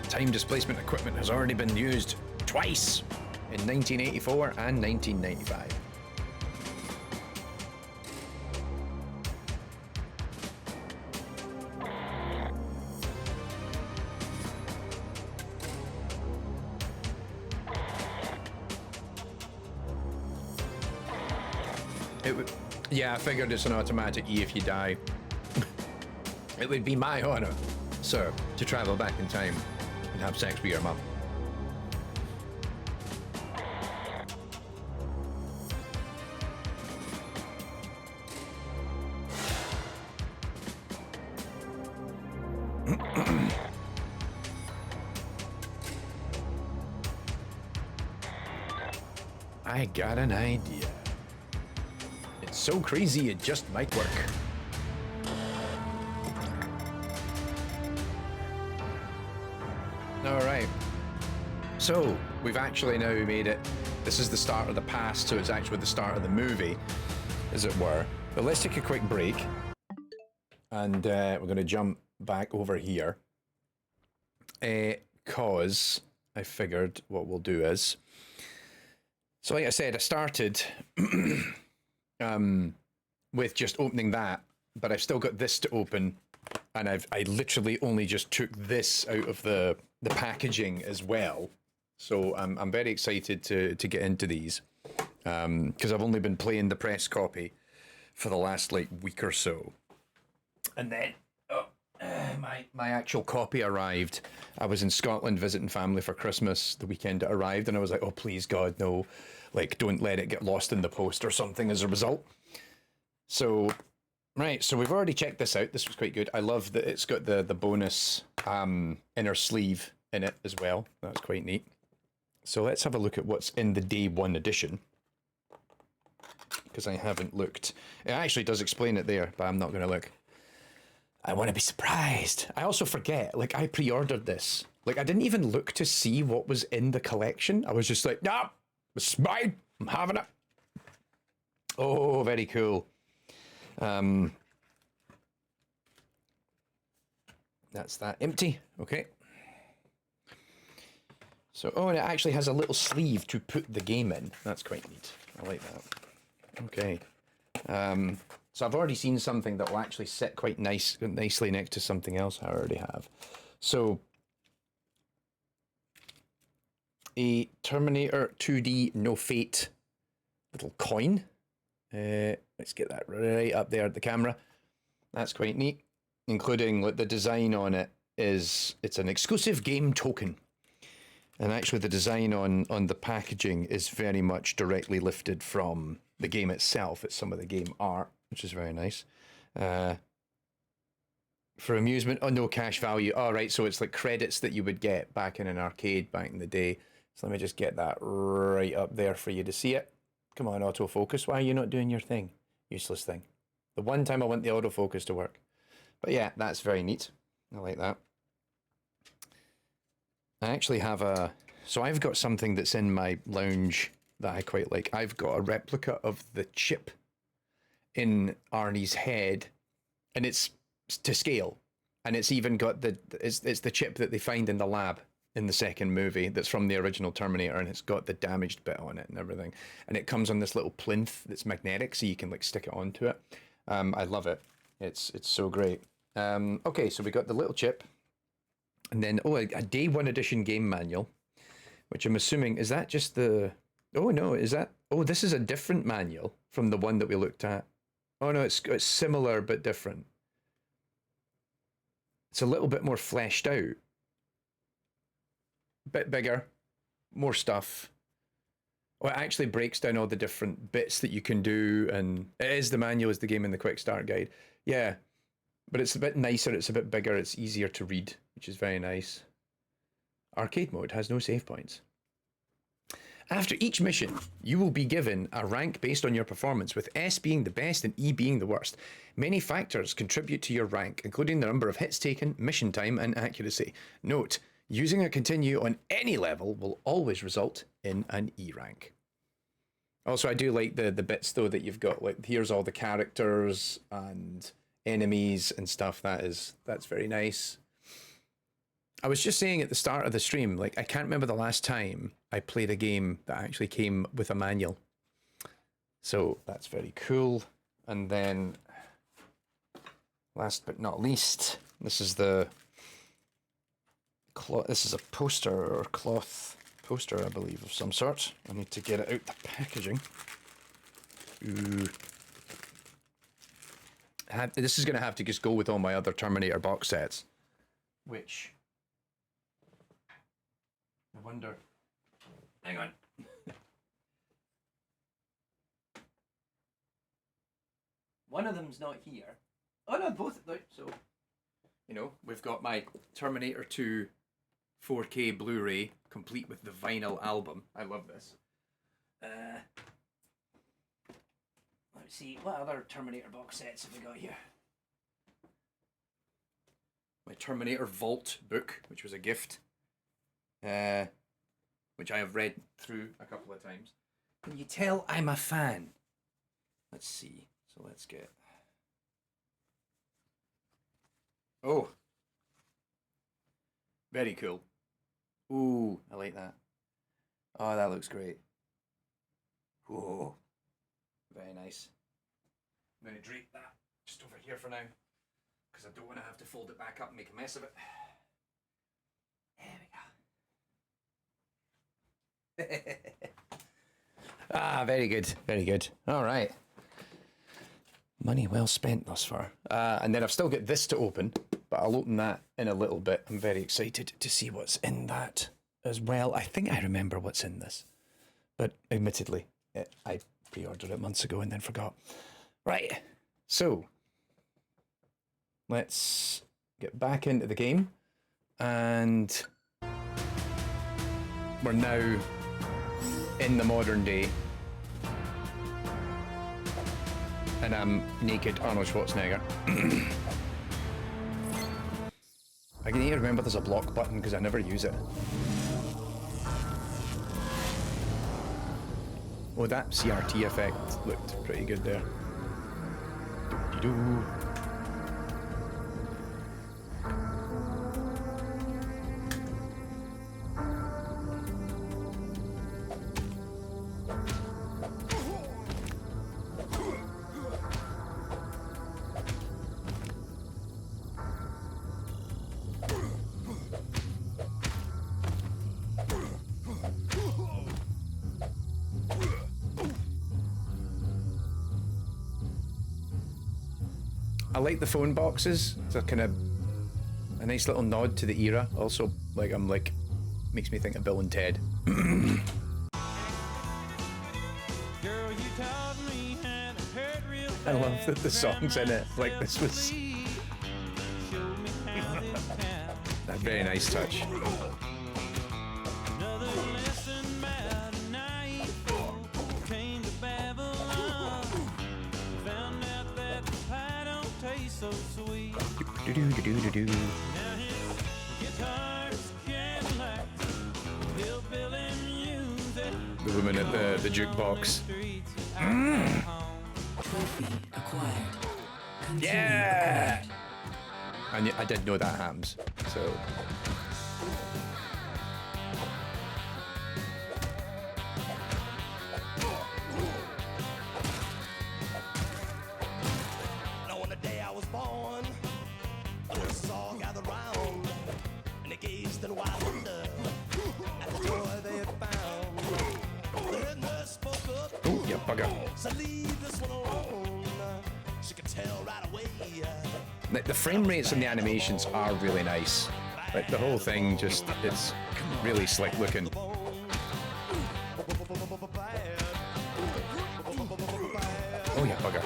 Time displacement equipment has already been used twice in 1984 and 1995. Yeah, I figured it's an automatic E if you die. It would be my honor, sir, to travel back in time and have sex with your mum. I got an idea. It's so crazy it just might work. All right. So we've actually now made it. This is the start of the past, so it's actually the start of the movie, as it were. But let's take a quick break, and we're going to jump back over here, because I figured what we'll do is. So, like I said, I started with just opening that, but I've still got this to open, and I literally only just took this out of the packaging as well. So I'm very excited to get into these, because I've only been playing the press copy for the last like week or so, and then my actual copy arrived. I was in Scotland visiting family for Christmas the weekend it arrived, and I was like, oh please God, no, like don't let it get lost in the post or something as a result. So right, so we've already checked this out. This was quite good. I love that it's got the bonus inner sleeve in it as well. That's quite neat. So let's have a look at what's in the day one edition, because I haven't looked. It actually does explain it there, but I'm not going to look. I want to be surprised. I also forget, like I pre-ordered this. Like I didn't even look to see what was in the collection. I was just like, nah, it's mine. I'm having it. Oh, very cool. That's that empty. Okay. So, oh, and it actually has a little sleeve to put the game in. That's quite neat. I like that. Okay. So I've already seen something that will actually sit quite nicely next to something else I already have. So, a Terminator 2D No Fate little coin. Let's get that right up there at the camera. That's quite neat, including like the design on it is, it's an exclusive game token. And actually the design on the packaging is very much directly lifted from the game itself. It's some of the game art, which is very nice. For amusement, oh, no cash value. All right, so it's like credits that you would get back in an arcade back in the day. So let me just get that right up there for you to see it. Come on, autofocus. Why are you not doing your thing? Useless thing. The one time I want the autofocus to work. But yeah, that's very neat. I like that. I actually have so I've got something that's in my lounge that I quite like. I've got a replica of the chip in Arnie's head, and it's to scale. And it's even got it's the chip that they find in the lab in the second movie that's from the original Terminator, and it's got the damaged bit on it and everything. And it comes on this little plinth that's magnetic, so you can like stick it onto it. I love it. It's so great. Okay, so we got the little chip. And then, oh, a day one edition game manual, which I'm assuming, is that just the, oh no, is that, oh, this is a different manual from the one that we looked at. Oh no, it's similar but different. It's a little bit more fleshed out. Bit bigger, more stuff. Oh, it actually breaks down all the different bits that you can do, and it is the manual, is the game in the quick start guide. Yeah. But it's a bit nicer, it's a bit bigger, it's easier to read, which is very nice. Arcade mode has no save points. After each mission, you will be given a rank based on your performance, with S being the best and E being the worst. Many factors contribute to your rank, including the number of hits taken, mission time, and accuracy. Note, using a continue on any level will always result in an E rank. Also, I do like the bits, though, that you've got, like, here's all the characters and enemies and stuff. That's very nice. I was just saying at the start of the stream, like, I can't remember the last time I played a game that actually came with a manual. So that's very cool. And then, last but not least, this is the this is a poster or cloth poster, I believe, of some sort. I need to get it out the packaging. Ooh. This is going to have to just go with all my other Terminator box sets, which I wonder. Hang on. One of them's not here. Oh no, both. So You know, we've got my Terminator 2 4K Blu-ray, complete with the vinyl album. I love this. Let's see, what other Terminator box sets have we got here? My Terminator Vault book, which was a gift, which I have read through a couple of times. Can you tell I'm a fan? Let's see. So let's get... Oh. Very cool. Ooh, I like that. Oh, that looks great. Whoa. Very nice. I'm going to drape that just over here for now, because I don't want to have to fold it back up and make a mess of it. There we go. Ah, very good, very good. All right. Money well spent thus far. And then I've still got this to open, but I'll open that in a little bit. I'm very excited to see what's in that as well. I think I remember what's in this, but admittedly, I pre-ordered it months ago and then forgot. Right, so let's get back into the game, and we're now in the modern day, and I'm naked Arnold Schwarzenegger. I need to remember there's a block button because I never use it. Oh, that CRT effect looked pretty good there. Doo-doo-doo. I like the phone boxes. It's a kind of a nice little nod to the era. Also, makes me think of Bill and Ted. I love that the songs in it. Like, this was a very nice touch. Do-do-do-do-do-do. The woman at the jukebox. Trophy acquired. Continue Yeah! acquired. I did know that happens, so... On the day I was born, the song gathered round, and they gazed in wild wonder at the joy they had found. The head nurse spoke up. Oh, you bugger. So leave this one alone. She could tell right away. The frame rates and the animations are really nice. Like, the whole thing just, it's really slick looking. Oh, yeah, bugger.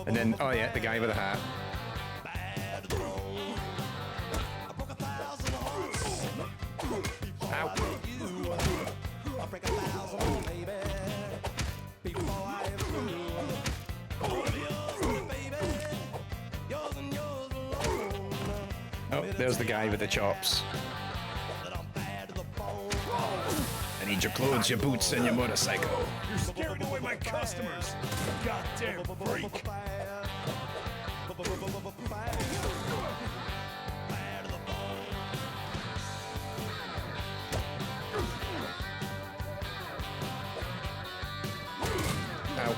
And then, oh yeah, the guy with the hat. Ow. Oh, there's the guy with the chops. I need your clothes, your boots, and your motorcycle. You're scaring away my customers. Goddamn freak. Ow.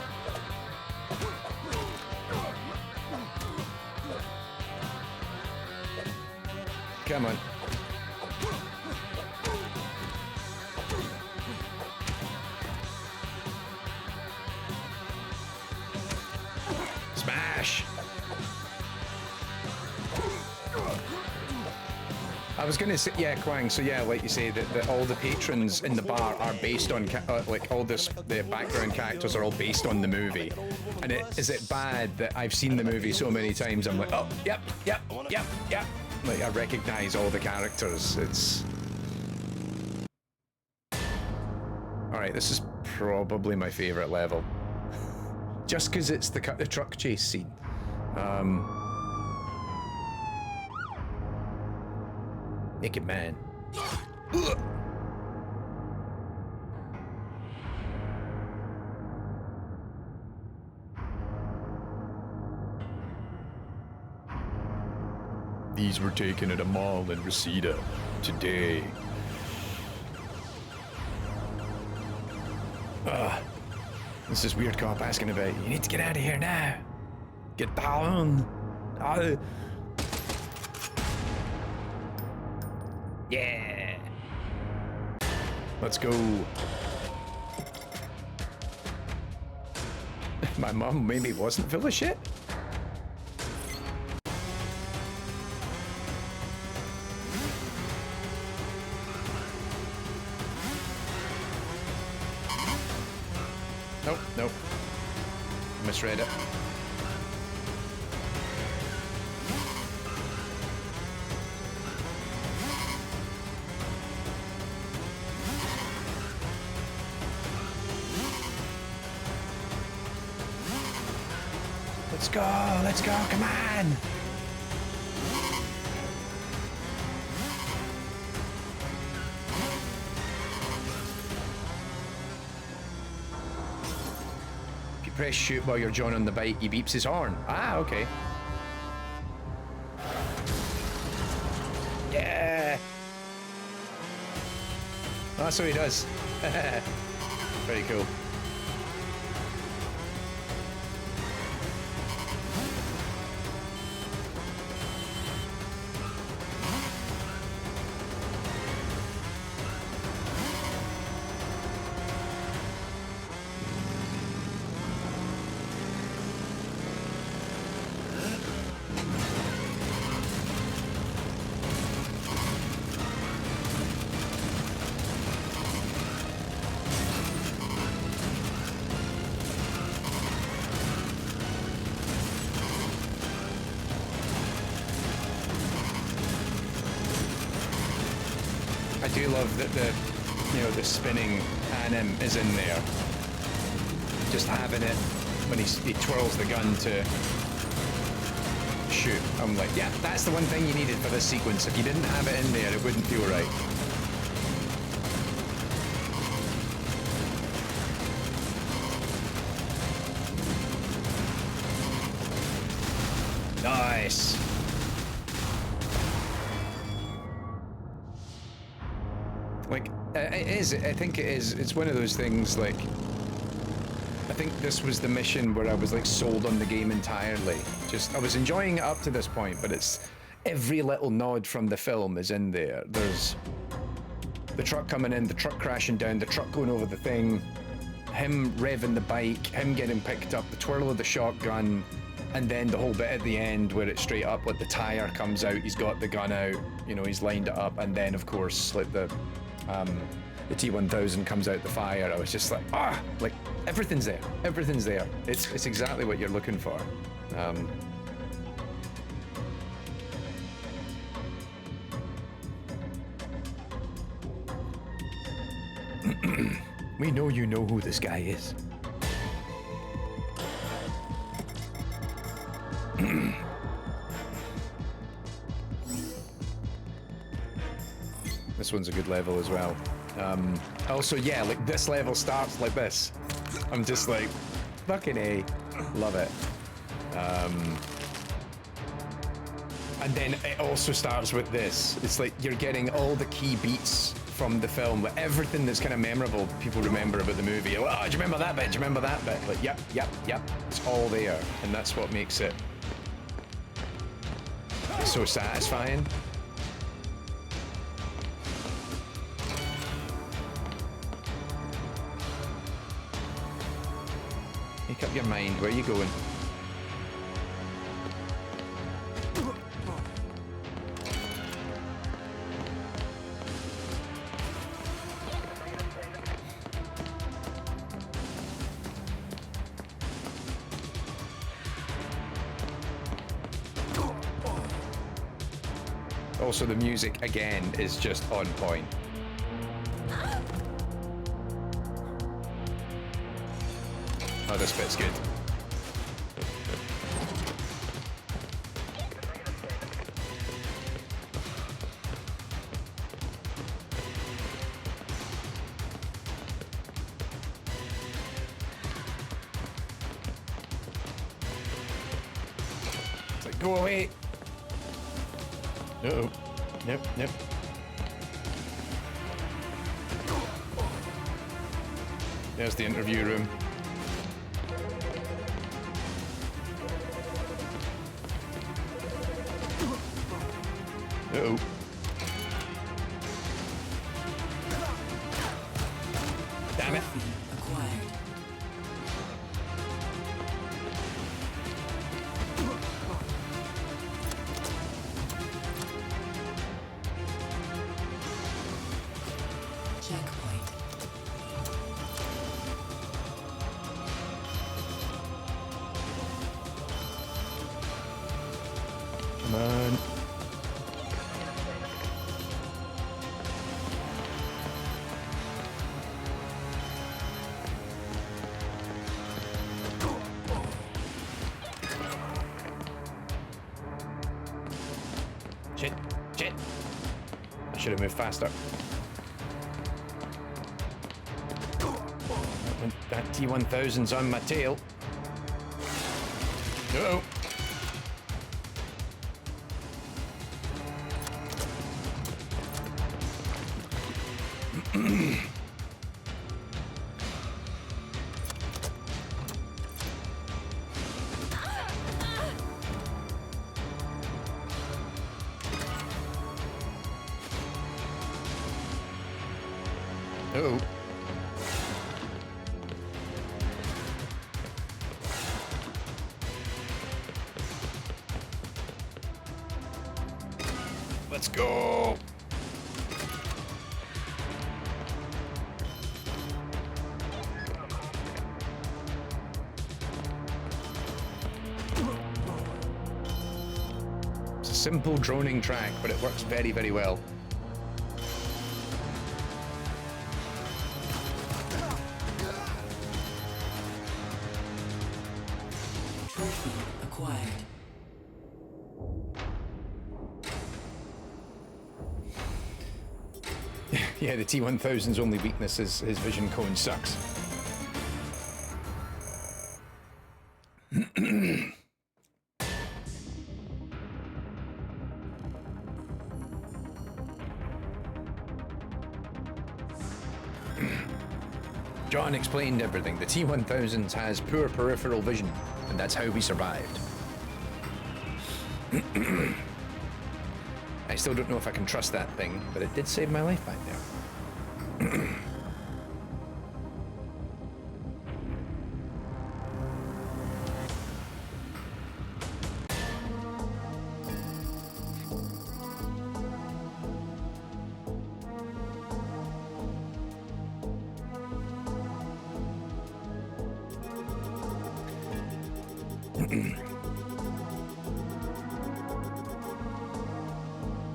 Come on. Smash! I was gonna say, yeah, Quang. So yeah, like you say, that all the patrons in the bar are based on like all this. The background characters are all based on the movie. And is it bad that I've seen the movie so many times? I'm like, oh, yep. Like I recognize all the characters. It's all right. This is probably my favorite level, just because it's the truck chase scene. Naked man. Ugh. These were taken at a mall in Reseda today. This is weird cop asking about you. You need to get out of here now. Get down. Yeah. Let's go. My mom maybe wasn't full of shit. Nope. Misread it. Let's go, come on! If you press shoot while you're John on the bike, he beeps his horn. Ah, okay. Yeah! Oh, that's what he does. Very cool. I do love that the spinning anim is in there. Just having it when he twirls the gun to shoot. I'm like, yeah, that's the one thing you needed for this sequence. If you didn't have it in there, it wouldn't feel right. Nice. Like, it is, I think it is, it's one of those things, like, I think this was the mission where I was, like, sold on the game entirely. Just, I was enjoying it up to this point, but it's, every little nod from the film is in there. There's the truck coming in, the truck crashing down, the truck going over the thing, him revving the bike, him getting picked up, the twirl of the shotgun, and then the whole bit at the end where it's straight up, like, the tire comes out, he's got the gun out, you know, he's lined it up, and then, of course, like, the T-1000 comes out the fire. I was just like, like everything's there. Everything's there. It's exactly what you're looking for. We know you know who this guy is. This one's a good level as well. Also, yeah, like this level starts like this. I'm just like, fucking A, love it. And then it also starts with this. It's like you're getting all the key beats from the film, like everything that's kind of memorable, people remember about the movie. You're like, oh, do you remember that bit? Do you remember that bit? Like, yep. It's all there, and that's what makes it so satisfying. Make up your mind. Where are you going? Also, the music again is just on point. Oh, this bit's good. It's like, go away. Uh-oh. Nope, nope. There's the interview room. Uh-oh. Damn it. Acquired. Checkpoint. Come on. Shit, shit. I should have moved faster. That T-1000's on my tail. Uh-oh. Uh-oh. Let's go. It's a simple droning track, but it works very, very well. Trophy acquired. Yeah, the T-1000's only weakness is his vision cone sucks. John explained everything. The T-1000 has poor peripheral vision, and that's how we survived. I still don't know if I can trust that thing, but it did save my life back there.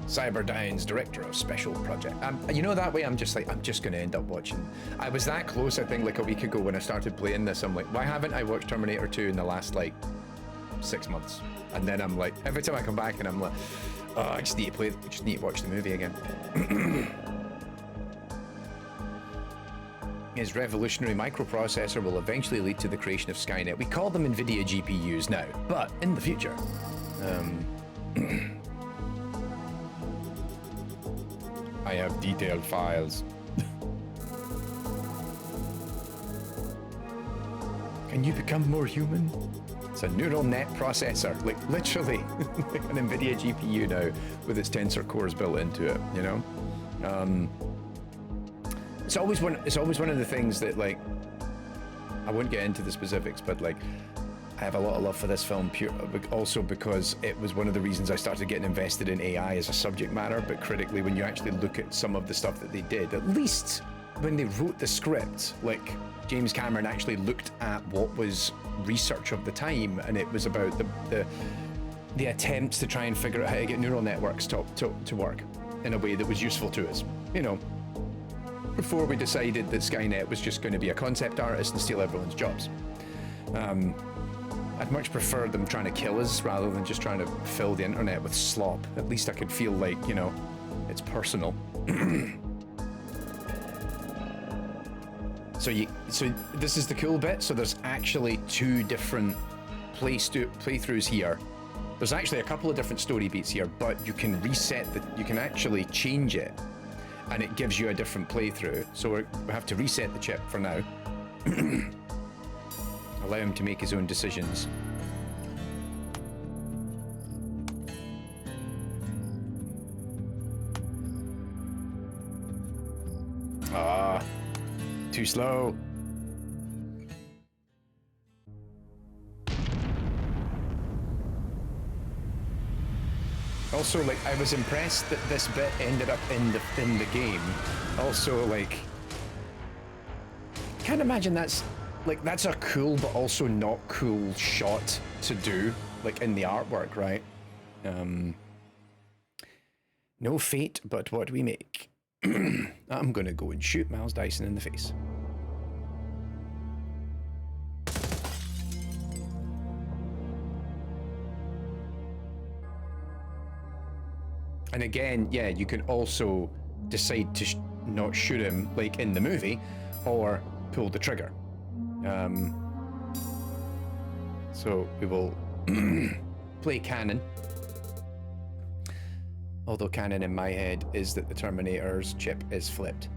Cyberdyne's director of special project. You know, that way I'm just like, I'm just going to end up watching. I was that close, I think, like a week ago when I started playing this. I'm like, why haven't I watched Terminator 2 in the last, like, 6 months? And then I'm like, every time I come back and I'm like, oh, I just need to play, I just need to watch the movie again. His revolutionary microprocessor will eventually lead to the creation of Skynet. We call them NVIDIA GPUs now, but in the future. I have detailed files. Can you become more human? It's a neural net processor, like literally an NVIDIA GPU now with its tensor cores built into it, you know? It's always one of the things that, like, I won't get into the specifics, but like, I have a lot of love for this film, also because it was one of the reasons I started getting invested in AI as a subject matter, but critically, when you actually look at some of the stuff that they did, at least when they wrote the script, like, James Cameron actually looked at what was research of the time, and it was about the attempts to try and figure out how to get neural networks to work in a way that was useful to us. You know, before we decided that Skynet was just going to be a concept artist and steal everyone's jobs. I'd much prefer them trying to kill us rather than just trying to fill the internet with slop. At least I could feel like, you know, it's personal. So this is the cool bit. So there's actually two different playthroughs here. There's actually a couple of different story beats here, but you can reset you can actually change it, and it gives you a different playthrough. So we have to reset the chip for now. Allow him to make his own decisions. Ah, too slow. Also, like, I was impressed that this bit ended up in the game. Also, like, can't imagine that's a cool but also not cool shot to do, like, in the artwork, right? No fate but what we make. I'm gonna go and shoot Miles Dyson in the face. And again, yeah, you can also decide to not shoot him like in the movie, or pull the trigger. So we will play canon. Although canon in my head is that the Terminator's chip is flipped,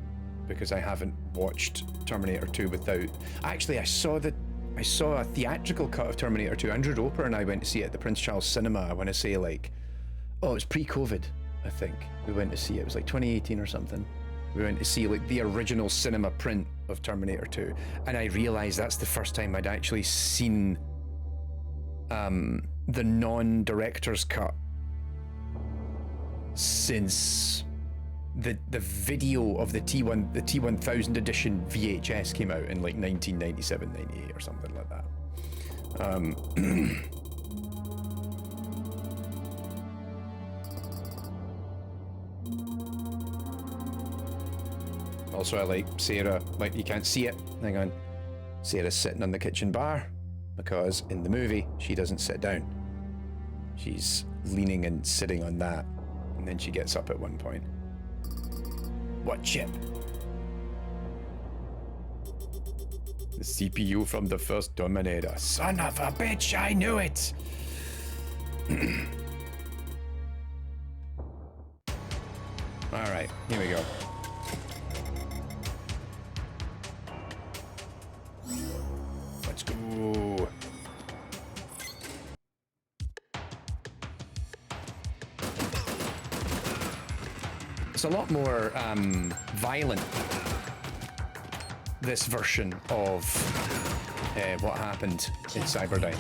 because I haven't watched Terminator 2 without... Actually, I saw a theatrical cut of Terminator 2. Andrew Roper and I went to see it at the Prince Charles Cinema. I want to say, like, oh, it was pre-COVID, I think. We went to see it. It was like 2018 or something. We went to see like the original cinema print of Terminator 2, and I realized that's the first time I'd actually seen the non-director's cut since the video of the T1000 edition VHS came out in like 1997, 98 or something like that. Also, I like Sarah, like, you can't see it. Hang on. Sarah's sitting on the kitchen bar, because in the movie, she doesn't sit down. She's leaning and sitting on that, and then she gets up at one point. What chip? The CPU from the first Terminator. Son of a bitch, I knew it! Alright, here we go. Let's go. It's a lot more violent, this version of what happened in Cyberdyne.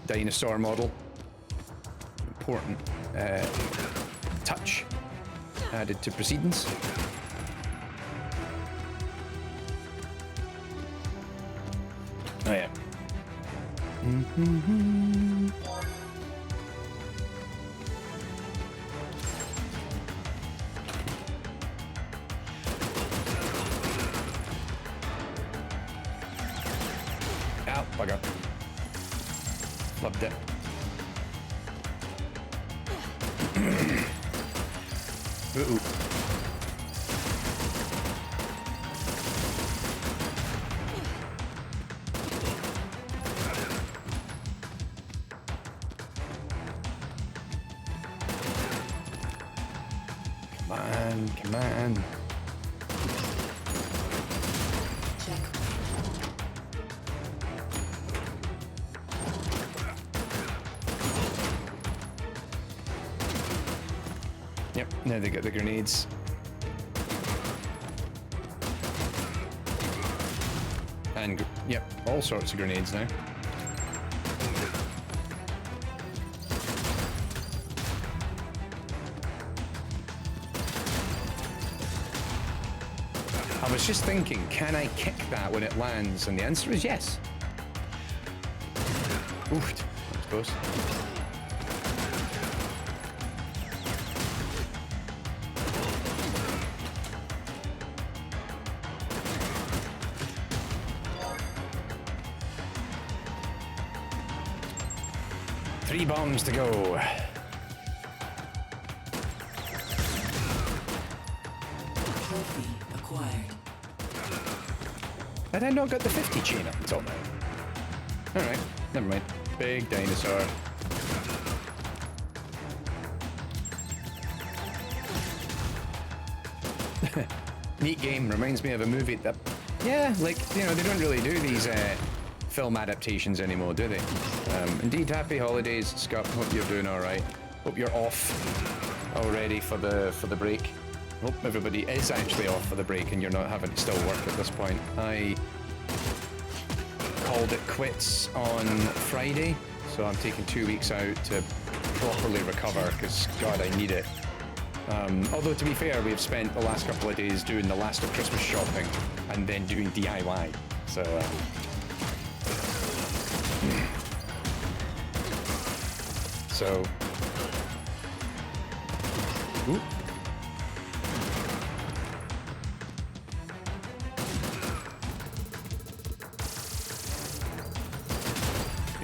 Dinosaur model. Important touch added to proceedings. Oh yeah. Ow, bugger. Loved it. Ooh. Come on, come on. Now they got the grenades. And, yep, all sorts of grenades now. I was just thinking, can I kick that when it lands? And the answer is yes. Oof, that was close. Three bombs to go. Trophy acquired. Had I not got the 50 chain up until now? Alright, never mind. Big dinosaur. Neat game. Reminds me of a movie that... Yeah, like, you know, they don't really do these film adaptations anymore, do they? Indeed, happy holidays, Scott. Hope you're doing alright. Hope you're off already for the break. Hope everybody is actually off for the break and you're not having to still work at this point. I called it quits on Friday, so I'm taking 2 weeks out to properly recover because, God, I need it. Although, to be fair, we've spent the last couple of days doing the last of Christmas shopping and then doing DIY. So, Ooh.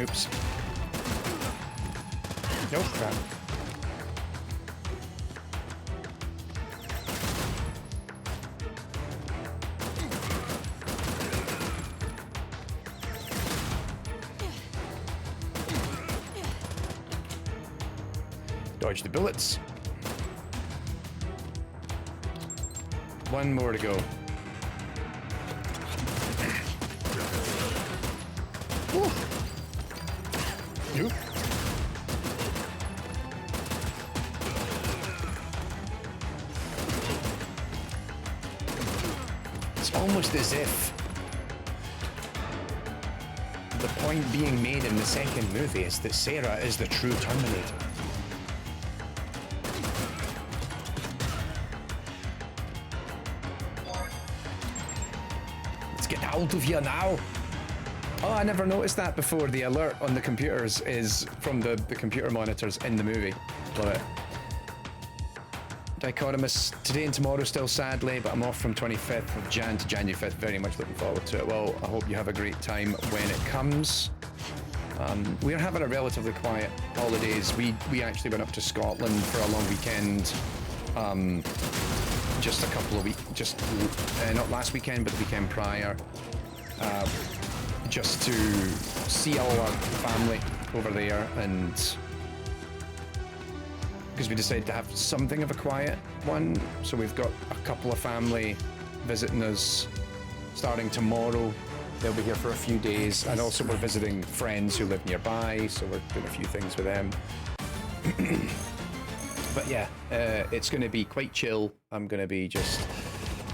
Oops. Nope, crap. Dodge the bullets. One more to go. Woo. Nope. It's almost as if the point being made in the second movie is that Sarah is the true Terminator. Let's get out of here now. Oh, I never noticed that before. The alert on the computers is from the computer monitors in the movie. Love it. Dichotomous today and tomorrow still, sadly, but I'm off from 25th of Jan to January 5th. Very much looking forward to it. Well, I hope you have a great time when it comes. We're having a relatively quiet holidays. We actually went up to Scotland for a long weekend. Just a couple of weeks, not last weekend, but the weekend prior. Just to see all our family over there, and because we decided to have something of a quiet one, so we've got a couple of family visiting us starting tomorrow. They'll be here for a few days, and also we're visiting friends who live nearby, so we're doing a few things with them. But yeah, it's going to be quite chill. I'm going to be just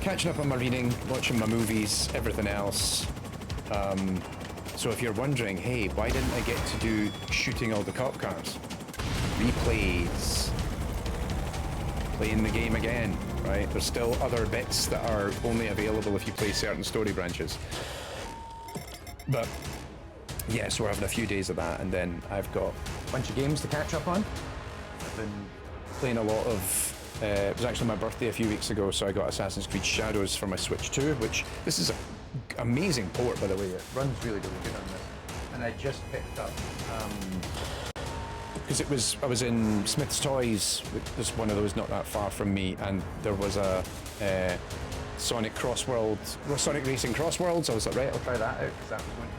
catching up on my reading, watching my movies, everything else. So if you're wondering, hey, why didn't I get to do shooting all the cop cars? Replays. Playing the game again, right? There's still other bits that are only available if you play certain story branches. But yeah, so we're having a few days of that, and then I've got a bunch of games to catch up on. I've been playing a lot of, it was actually my birthday a few weeks ago, so I got Assassin's Creed Shadows for my Switch 2, which, this is an amazing port, by the way. It runs really, really good on this. And I just picked up, because I was in Smith's Toys, there's one of those not that far from me, and there was a Sonic Racing Crossworlds. I was like, right, I'll try that out, because that was one thing.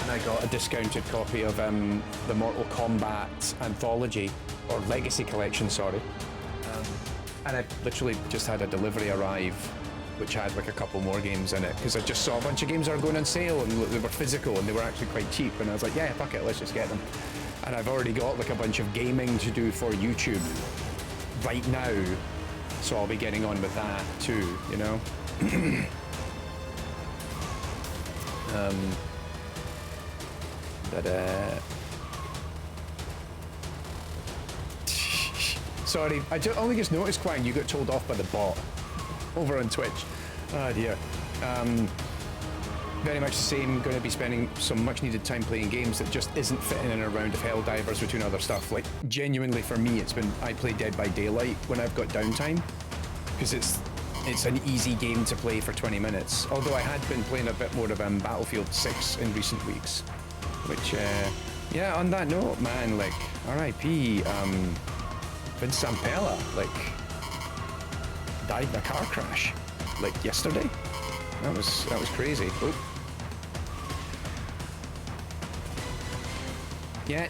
And I got a discounted copy of the Mortal Kombat Anthology, or Legacy Collection, sorry. And I literally just had a delivery arrive, which had like a couple more games in it, because I just saw a bunch of games that were going on sale, and they were physical, and they were actually quite cheap, and I was like, yeah, fuck it, let's just get them. And I've already got like a bunch of gaming to do for YouTube right now, so I'll be getting on with that too, you know? But sorry, I only just noticed, Quang, you got told off by the bot over on Twitch. Oh dear. Very much the same, going to be spending some much needed time playing games that just isn't fitting in a round of Helldivers between other stuff. Like, genuinely for me, I play Dead by Daylight when I've got downtime, because it's an easy game to play for 20 minutes. Although I had been playing a bit more of Battlefield 6 in recent weeks, which, yeah, on that note, man, like, RIP, Vince Zampella, like, died in a car crash, like, yesterday. That was crazy. Oop. Yeah,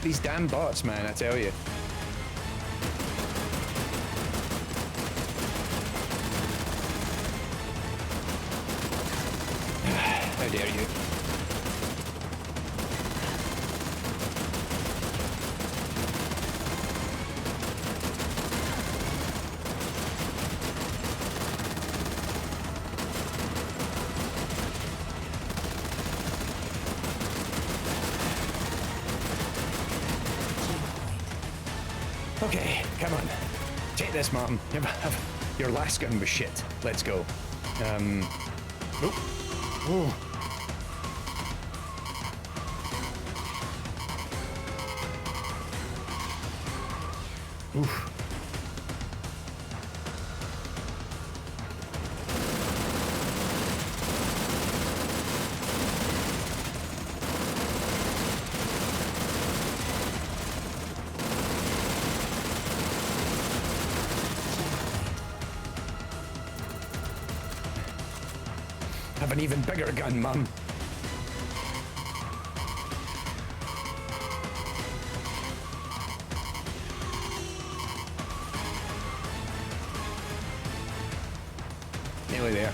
these damn bots, man, I tell you. How dare you? Okay, come on. Take this, Martin. Your last gun was shit. Let's go. Oh. Oof. Have an even bigger gun, Mum. Nearly there.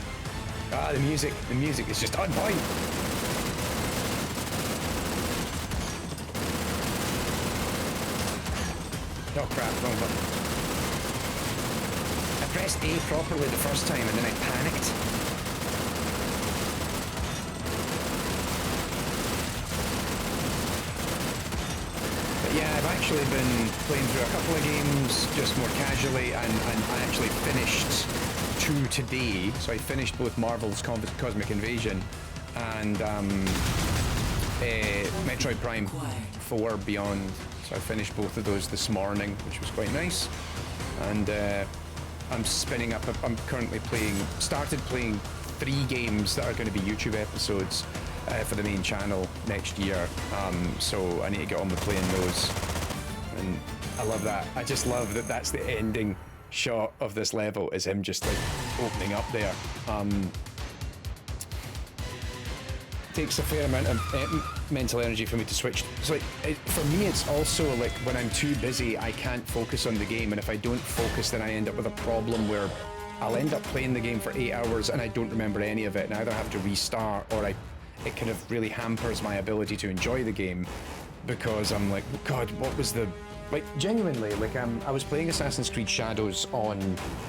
Ah, the music is just on point. Oh crap, wrong button. I pressed A properly the first time and then I panicked. Yeah, I've actually been playing through a couple of games just more casually, and I actually finished 2 today. So I finished both Marvel's Cosmic Invasion and Metroid Prime 4 Beyond. So I finished both of those this morning, which was quite nice. And I'm spinning up, I'm currently started playing 3 games that are going to be YouTube episodes for the main channel next year, so I need to get on with playing those, and I love that. I just love that that's the ending shot of this level, is him just like opening up there. Takes a fair amount of mental energy for me to switch. So like, for me it's also like when I'm too busy I can't focus on the game, and if I don't focus then I end up with a problem where I'll end up playing the game for 8 hours and I don't remember any of it, and I either have to restart or it kind of really hampers my ability to enjoy the game, because I'm like, God, what was the... Like, genuinely, like, I was playing Assassin's Creed Shadows on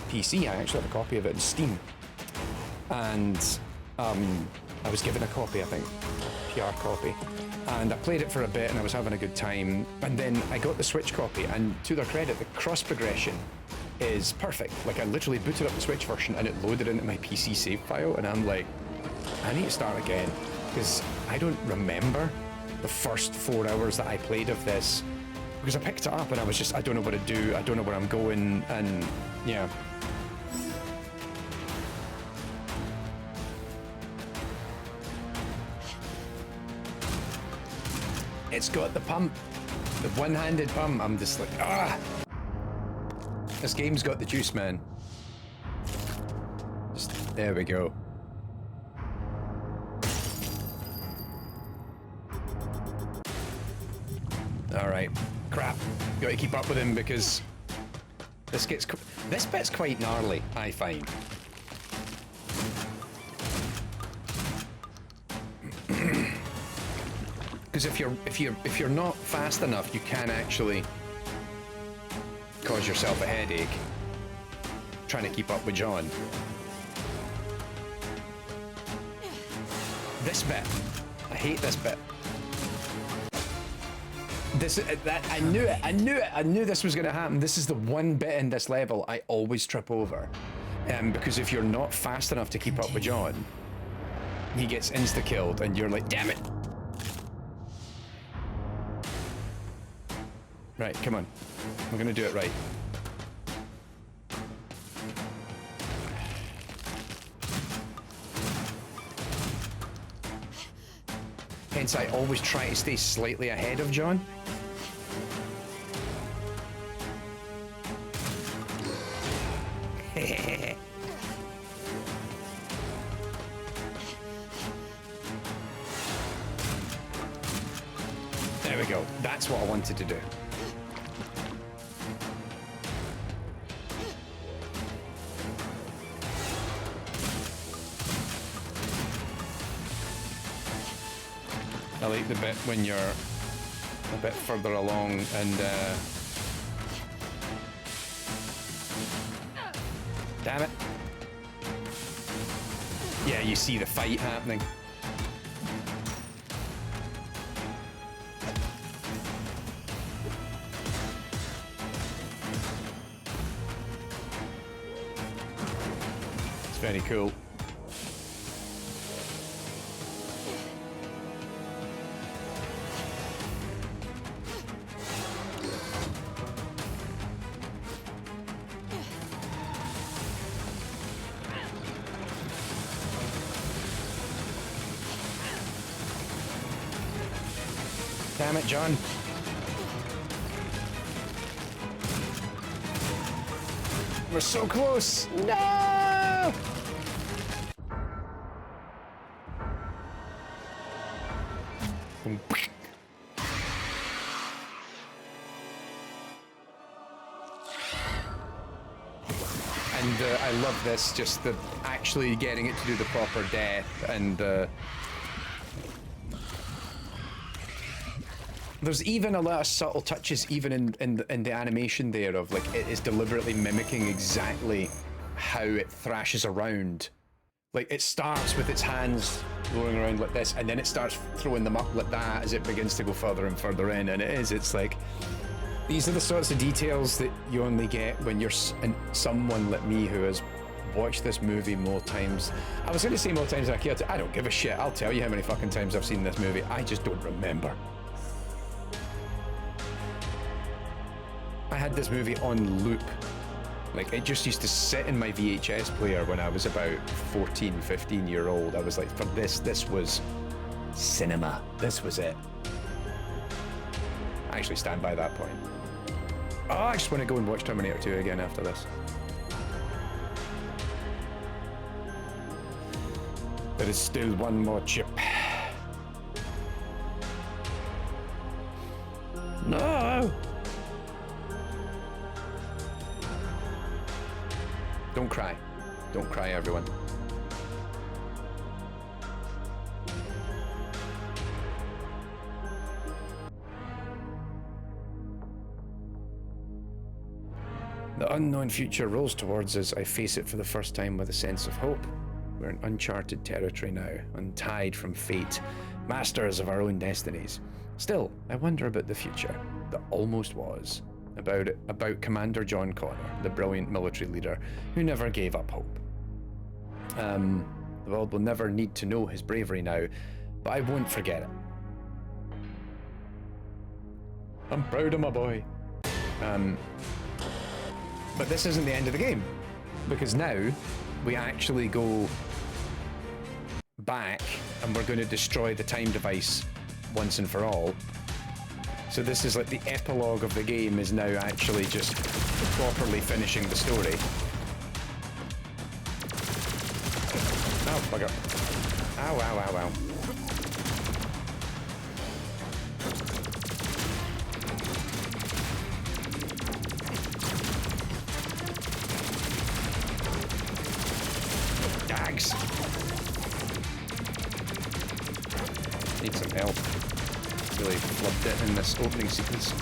PC. I actually have a copy of it in Steam. And I was given a copy, I think, PR copy. And I played it for a bit and I was having a good time. And then I got the Switch copy, and to their credit, the cross progression is perfect. Like, I literally booted up the Switch version and it loaded into my PC save file, and I'm like, I need to start again. Because I don't remember the first 4 hours that I played of this, because I picked it up and I was just, I don't know what to do, I don't know where I'm going, and yeah. It's got the pump, the one-handed pump. I'm just like, ah! This game's got the juice, man. Just, there we go. Alright, crap. Gotta keep up with him because this bit's quite gnarly, I find. Because if you're not fast enough, you can actually cause cause yourself a headache trying to keep up with John. This bit. I hate this bit. I knew it. I knew this was going to happen. This is the one bit in this level I always trip over. Because if you're not fast enough to keep up with John, he gets insta-killed and you're like, damn it. Right, come on. We're going to do it right. Hence, I always try to stay slightly ahead of John. There we go. That's what I wanted to do. I like the bit when you're a bit further along and damn it. Yeah, you see the fight happening. It's very cool. Damn it, John. We're so close. No! And I love this, just the actually getting it to do the proper death and there's even a lot of subtle touches even in the animation there of like it is deliberately mimicking exactly how it thrashes around. Like it starts with its hands rolling around like this and then it starts throwing them up like that as it begins to go further and further in, and it's like these are the sorts of details that you only get when you're someone like me who has watched this movie more times. I was going to say more times than I care to. I don't give a shit. I'll tell you how many fucking times I've seen this movie. I just don't remember. I had this movie on loop. Like, it just used to sit in my VHS player when I was about 14, 15-year-old. I was like, for this was cinema. This was it. I actually stand by that point. Oh, I just want to go and watch Terminator 2 again after this. There is still one more chip. No! Don't cry. Don't cry, everyone. The unknown future rolls towards us. I face it for the first time with a sense of hope. We're in uncharted territory now, untied from fate, masters of our own destinies. Still, I wonder about the future that almost was. About Commander John Connor, the brilliant military leader who never gave up hope. The world will never need to know his bravery now, but I won't forget it. I'm proud of my boy. But this isn't the end of the game, because now we actually go back and we're going to destroy the time device once and for all. So this is like the epilogue of the game is now actually just properly finishing the story. Oh, bugger. Ow, ow, ow, ow. Dags! Need some help. Really flubbed it in this opening sequence.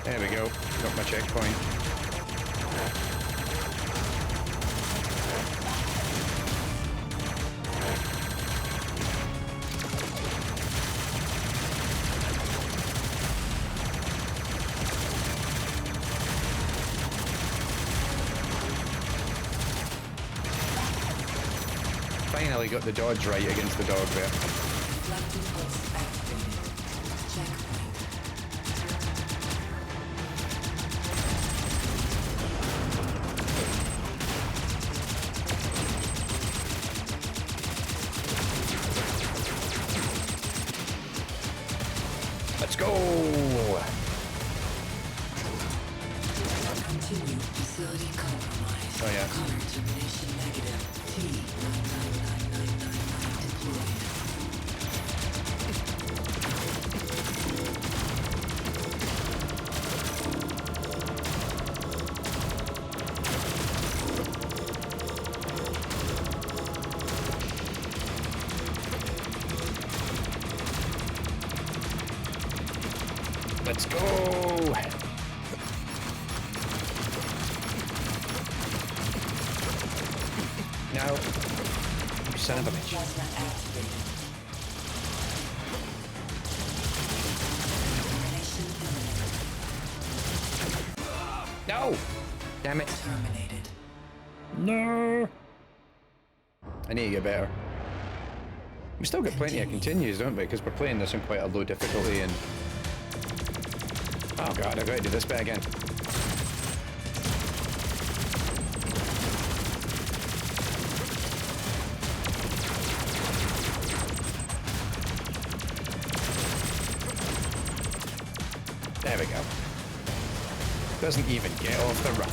There we go. Got my checkpoint. Finally got the dodge right against the dog there. Reflective pulse activated. Checkpoint. Let's go! Continue. Facility compromised. Oh yeah. Connor termination negative. T-99999 deployed. Let's go! Now, you son of a bitch. Plasma activated. Termination imminent. No! Damn it. Terminated. No! I need to get better. We still got plenty of continues, don't we? Because we're playing this on quite a low difficulty and... Oh god, I've got to do this bit again. There we go. Doesn't even get off the ramp.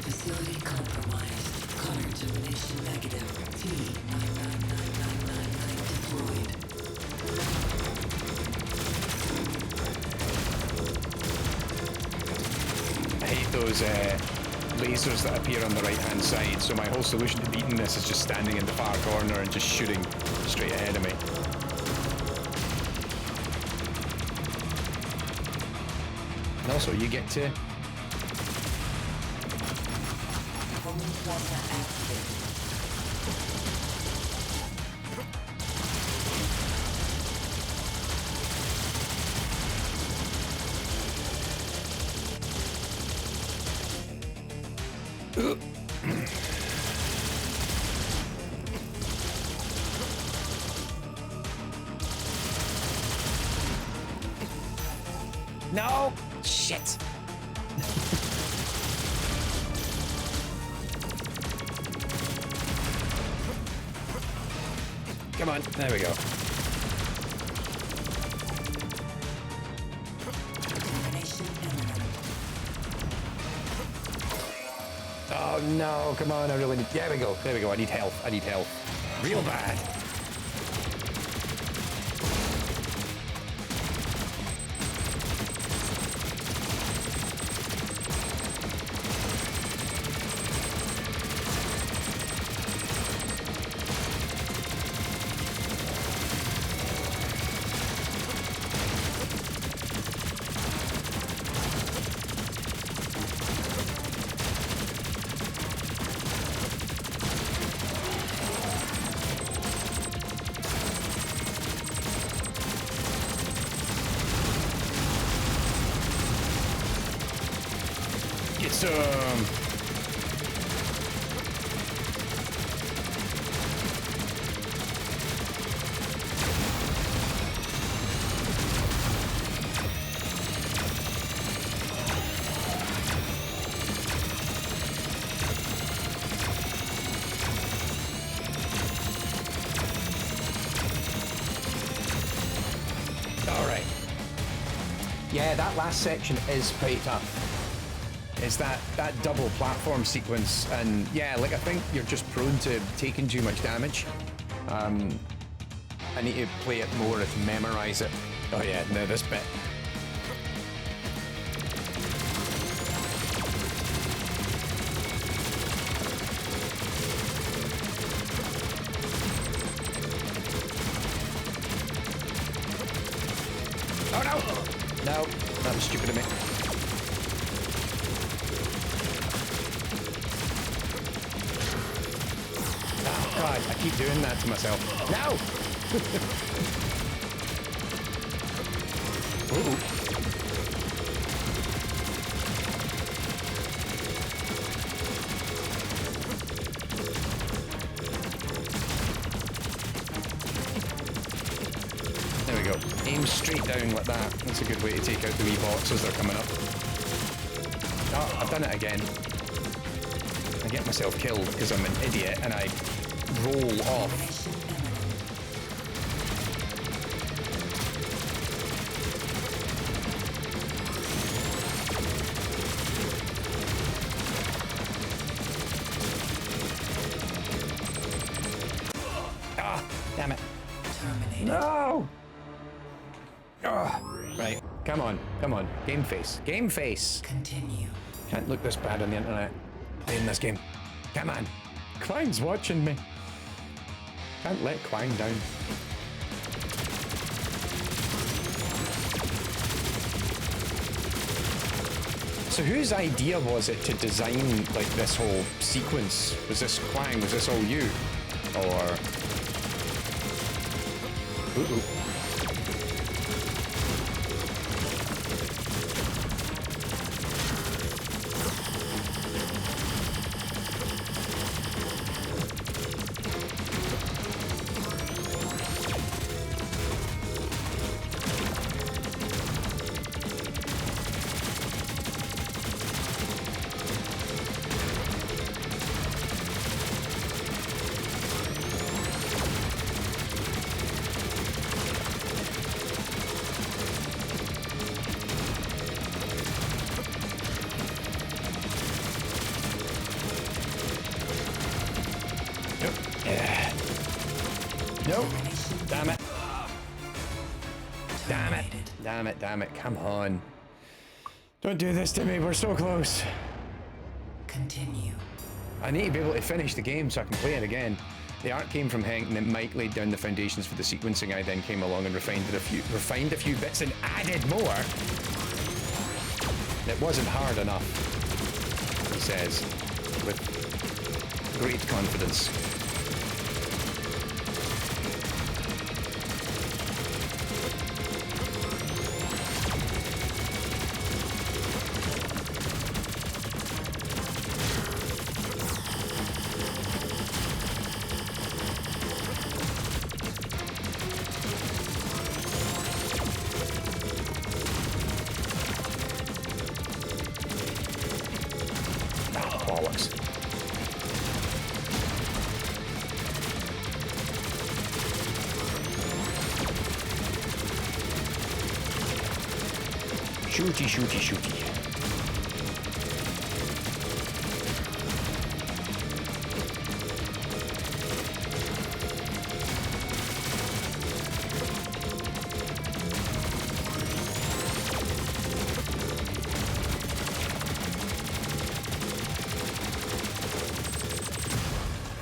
Facility compromised. Connor termination negative. T-99999 deployed. I hate those lasers that appear on the right hand side, so my whole solution to beating this is just standing in the far corner and just shooting straight ahead of me. And also, you get to... Homing plasma activated. No! Shit! Come on, there we go. Termination imminent. Oh no, come on, I really need... There we go, I need health, I need health. Real bad. Get some. All right. Yeah, that last section is pretty tough. Is that double platform sequence, and yeah, like I think you're just prone to taking too much damage. I need to play it more and memorize it. Oh yeah, no, this bit. Oh no! No. That was stupid of me. Oh god, I keep doing that to myself. No! Ooh. There we go. Aim straight down like that. That's a good way to take out the wee bots as they're coming up. Oh, I've done it again. I get myself killed because I'm an idiot and I roll off. Ah, damn it. Terminated. No! Oh, right, come on, come on. Game face, game face. Continue. Can't look this bad on the internet. Playing this game. Come on. Quang's watching me. Can't let Quang down. So whose idea was it to design like this whole sequence? Was this Quang? Was this all you? Or... Ooh. Nope. Damn it. Damn it. Damn it, damn it. Come on. Don't do this to me. We're so close. Continue. I need to be able to finish the game so I can play it again. The art came from Hank and then Mike laid down the foundations for the sequencing. I then came along and refined a few bits and added more. It wasn't hard enough, he says, with great confidence. Bollocks. Shooty, shooty, shooty.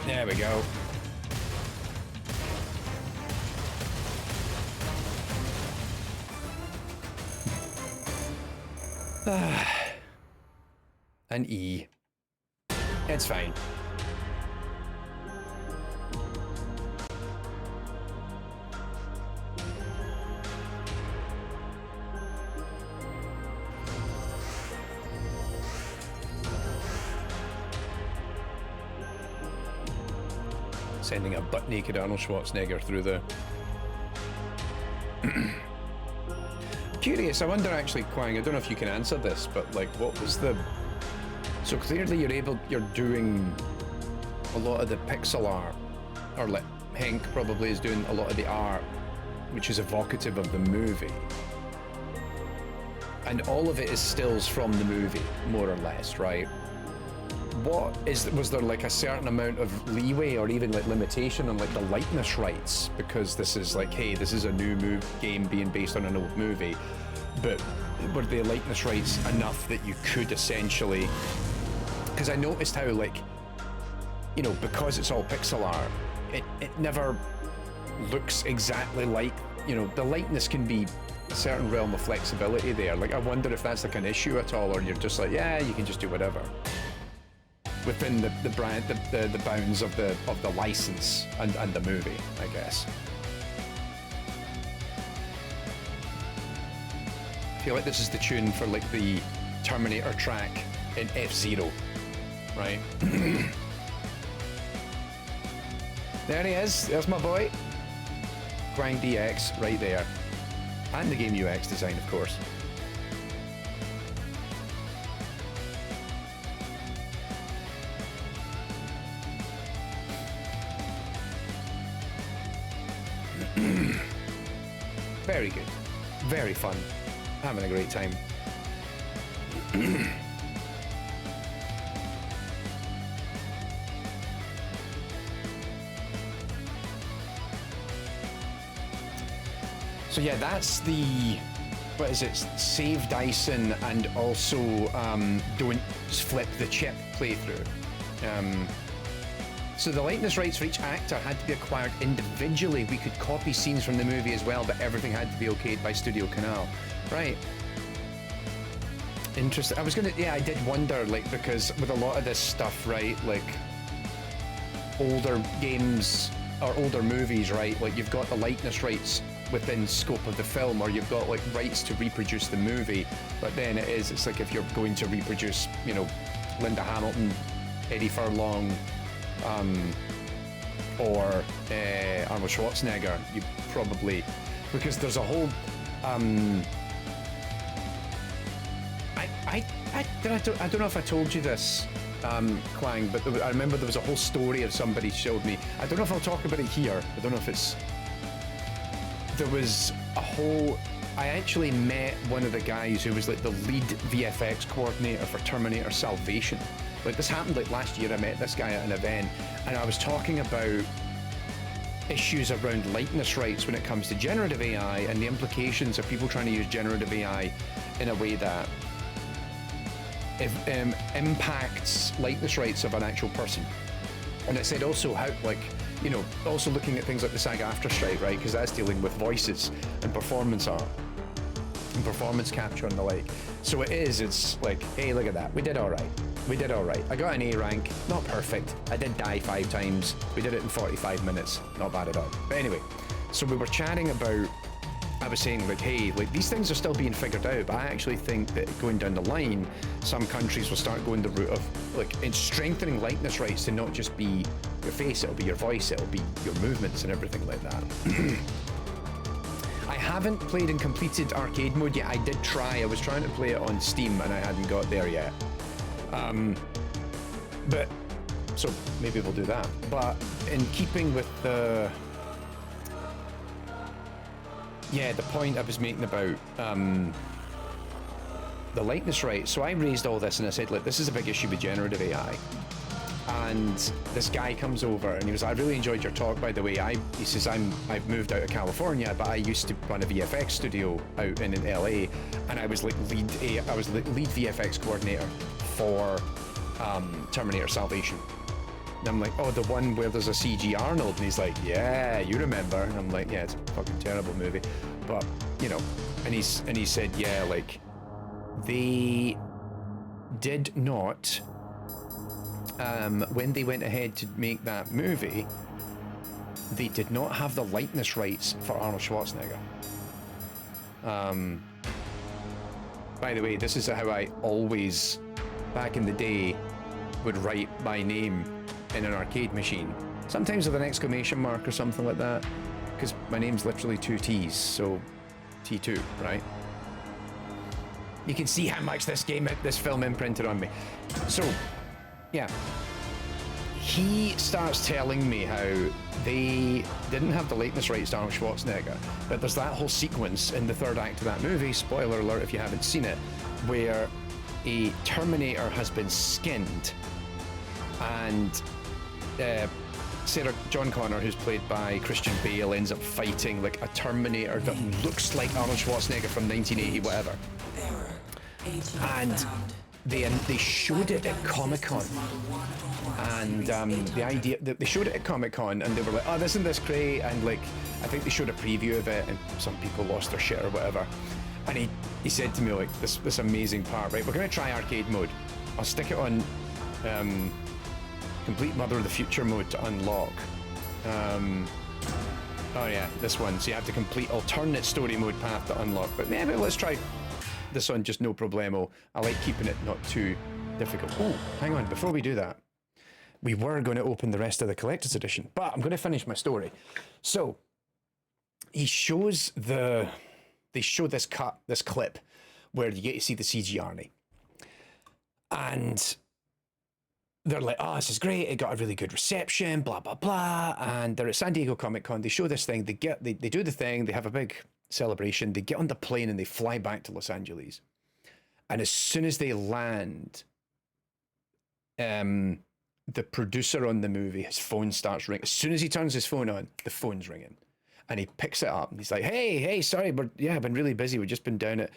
There we go. An E. It's fine. Sending a butt-naked Arnold Schwarzenegger through the... Curious, I wonder actually, Quang, I don't know if you can answer this, but like, what was the... So clearly you're doing a lot of the pixel art, or like Hank probably is doing a lot of the art, which is evocative of the movie. And all of it is stills from the movie, more or less, right? Was there like a certain amount of leeway or even like limitation on like the likeness rights? Because this is like, hey, this is a new game being based on an old movie, but were the likeness rights enough that you could essentially, because I noticed how like, you know, because it's all pixel art, it never looks exactly like, you know, the likeness can be certain realm of flexibility there. Like, I wonder if that's like an issue at all, or you're just like, yeah, you can just do whatever within the brand, the bounds of the license and the movie, I guess. I feel like this is the tune for like the Terminator track in F-Zero, right? There he is. There's my boy. Quang DX right there. And the game UX design, of course. Very good. Very fun. Having a great time. So yeah, that's the, what is it, save Dyson and also don't flip the chip playthrough. So the likeness rights for each actor had to be acquired individually. We could copy scenes from the movie as well, but everything had to be okayed by Studio Canal. Right. Interesting. I was gonna, yeah, I did wonder, like, because with a lot of this stuff, right, like older games or older movies, right, like you've got the likeness rights within scope of the film, or you've got like rights to reproduce the movie, but then it's like if you're going to reproduce, you know, Linda Hamilton, Eddie Furlong, or Arnold Schwarzenegger, you probably, because there's a whole I don't know if I told you this, Quang, but I remember there was a whole story of somebody showed me. I don't know if I'll talk about it here. I don't know if it's, there was a whole, I actually met one of the guys who was like the lead VFX coordinator for Terminator Salvation. Like, this happened like last year. I met this guy at an event, and I was talking about issues around likeness rights when it comes to generative AI and the implications of people trying to use generative AI in a way that impacts likeness rights of an actual person. And I said also how, like, you know, also looking at things like the SAG-AFTRA strike, right? Because that's dealing with voices and performance art and performance capture and the like. So it's like, hey, look at that. We did all right. We did all right. I got an A rank, not perfect. I did die 5 times. We did it in 45 minutes. Not bad at all. But anyway, so we were chatting about, I was saying, like, hey, like, these things are still being figured out, but I actually think that going down the line, some countries will start going the route of, like, in strengthening likeness rights to not just be your face, it'll be your voice, it'll be your movements and everything like that. I haven't played and completed arcade mode yet. I did try. I was trying to play it on Steam and I hadn't got there yet. But, so maybe we'll do that. But in keeping with the, yeah, the point I was making about the likeness rights. So I raised all this and I said, look, this is a big issue with generative AI. And this guy comes over and he was, I really enjoyed your talk, by the way. He says, I've moved out of California, but I used to run a VFX studio out in LA, and I was like lead VFX coordinator for Terminator Salvation. And I'm like, oh, the one where there's a CG Arnold? And he's like, yeah, you remember. And I'm like, yeah, it's a fucking terrible movie. But, you know, and he said, yeah, like, they did not, when they went ahead to make that movie, they did not have the likeness rights for Arnold Schwarzenegger. By the way, this is how I always, back in the day, would write my name in an arcade machine. Sometimes with an exclamation mark or something like that, because my name's literally 2 T's, so T2, right? You can see how much this film imprinted on me. So, yeah. He starts telling me how they didn't have the likeness rights to Arnold Schwarzenegger, but there's that whole sequence in the third act of that movie, spoiler alert if you haven't seen it, where a Terminator has been skinned, and Sarah John Connor, who's played by Christian Bale, ends up fighting like a Terminator that looks like Arnold Schwarzenegger from 1980 whatever. Error. Age not And found. they showed it at Comic-Con. And the idea that they showed it at Comic-Con, and they were like, oh, isn't this great? And like, I think they showed a preview of it, and some people lost their shit or whatever. And he said to me, like, this amazing part, right? We're gonna try arcade mode. I'll stick it on complete Mother of the Future mode to unlock. Oh yeah, this one. So you have to complete alternate story mode path to unlock. But maybe let's try this one, just no problemo. I like keeping it not too difficult. Oh, hang on, before we do that, we were going to open the rest of the collector's edition, but I'm going to finish my story. So he shows they show this clip where you get to see the CG Arnie. And they're like, oh, this is great. It got a really good reception, blah, blah, blah. And they're at San Diego Comic-Con. They show this thing. They do the thing. They have a big celebration. They get on the plane and they fly back to Los Angeles. And as soon as they land, the producer on the movie, his phone starts ringing. As soon as he turns his phone on, the phone's ringing. And he picks it up and he's like, hey, sorry, but yeah, I've been really busy. We've just been down at,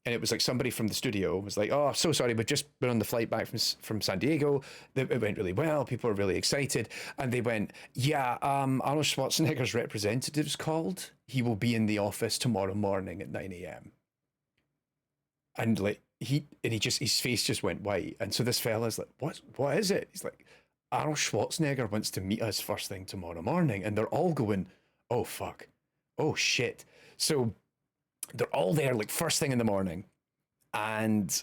and it was like somebody from the studio was like, oh, so sorry, we've just been on the flight back from San Diego. It went really well. People were really excited. And they went, yeah, Arnold Schwarzenegger's representative's called. He will be in the office tomorrow morning at 9 a.m. And like, his face just went white. And so this fella's like, what is it? He's like, Arnold Schwarzenegger wants to meet us first thing tomorrow morning. And they're all going, oh, fuck. Oh, shit. So they're all there like first thing in the morning, and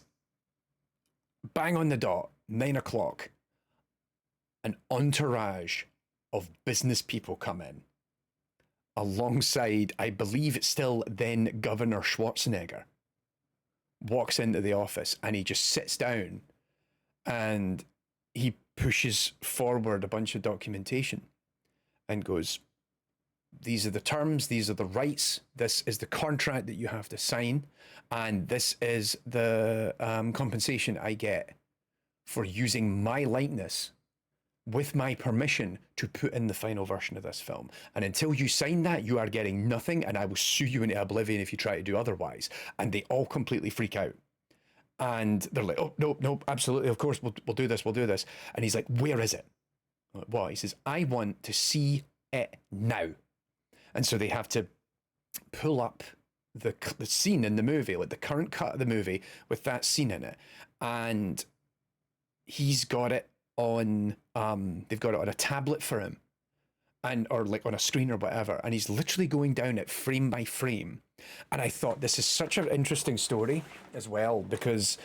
bang on the dot, 9 o'clock, an entourage of business people come in alongside, I believe it's still then Governor Schwarzenegger, walks into the office and he just sits down and he pushes forward a bunch of documentation and goes, these are the terms, these are the rights, this is the contract that you have to sign, and this is the compensation I get for using my likeness with my permission to put in the final version of this film. And until you sign that, you are getting nothing, and I will sue you into oblivion if you try to do otherwise. And they all completely freak out. And they're like, oh, no, absolutely, of course, we'll do this. And he's like, where is it? I'm like, what? He says, I want to see it now. And so they have to pull up the scene in the movie, like the current cut of the movie with that scene in it. And he's got it on, they've got it on a tablet for him, or like on a screen or whatever. And he's literally going down it frame by frame. And I thought this is such an interesting story as well, because,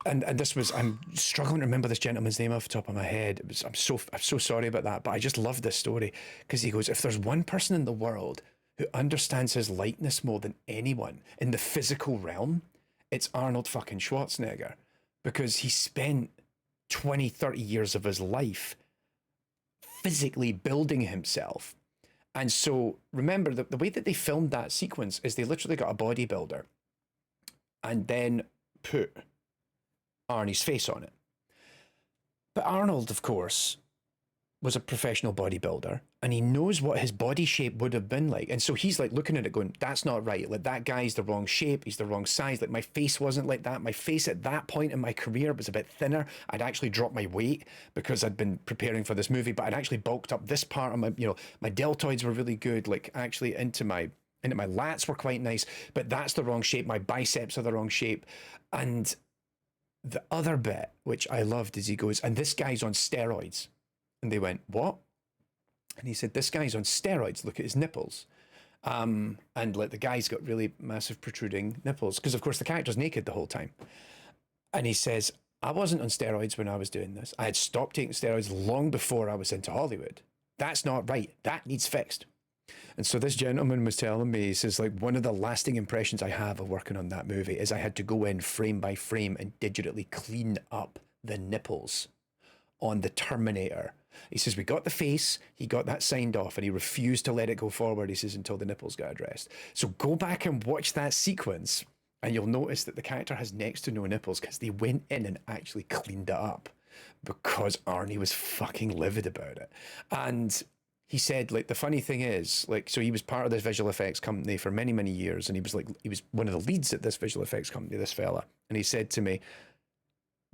and this was, I'm struggling to remember this gentleman's name off the top of my head. I'm so sorry about that, but I just love this story because he goes, if there's one person in the world who understands his likeness more than anyone in the physical realm, it's Arnold fucking Schwarzenegger, because he spent 20, 30 years of his life physically building himself. And so remember, the way that they filmed that sequence is they literally got a bodybuilder and then put Arnie's face on it. But Arnold, of course, was a professional bodybuilder, and he knows what his body shape would have been like. And so he's like looking at it going, that's not right. Like, that guy's the wrong shape. He's the wrong size. Like, my face wasn't like that. My face at that point in my career was a bit thinner. I'd actually dropped my weight because I'd been preparing for this movie, but I'd actually bulked up this part of my, my deltoids were really good. Like, actually into my lats were quite nice, but that's the wrong shape. My biceps are the wrong shape. And the other bit, which I loved, is he goes, and this guy's on steroids. And they went, what? And he said, this guy's on steroids. Look at his nipples. And like, the guy's got really massive protruding nipples, because of course the character's naked the whole time. And he says, I wasn't on steroids when I was doing this. I had stopped taking steroids long before I was into Hollywood. That's not right. That needs fixed. And so this gentleman was telling me, he says, like, one of the lasting impressions I have of working on that movie is I had to go in frame by frame and digitally clean up the nipples on the Terminator. He says, we got the face, he got that signed off, and he refused to let it go forward, he says, until the nipples got addressed. So go back and watch that sequence, and you'll notice that the character has next to no nipples, because they went in and actually cleaned it up, because Arnie was fucking livid about it. And he said, like, the funny thing is, like, so he was part of this visual effects company for many, many years, and he was one of the leads at this visual effects company, this fella. And he said to me,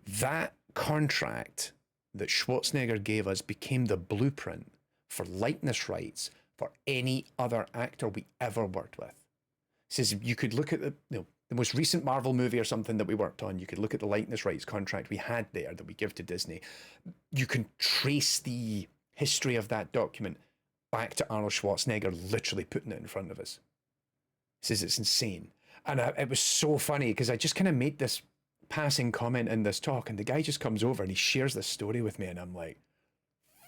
That contract that Schwarzenegger gave us became the blueprint for likeness rights for any other actor we ever worked with. He says you could look at the most recent Marvel movie or something that we worked on. You could look at the likeness rights contract we had there that we give to Disney. You can trace the history of that document back to Arnold Schwarzenegger literally putting it in front of us. He says it's insane. And it was so funny because I just kind of made this passing comment in this talk, and the guy just comes over and he shares this story with me, and I'm like,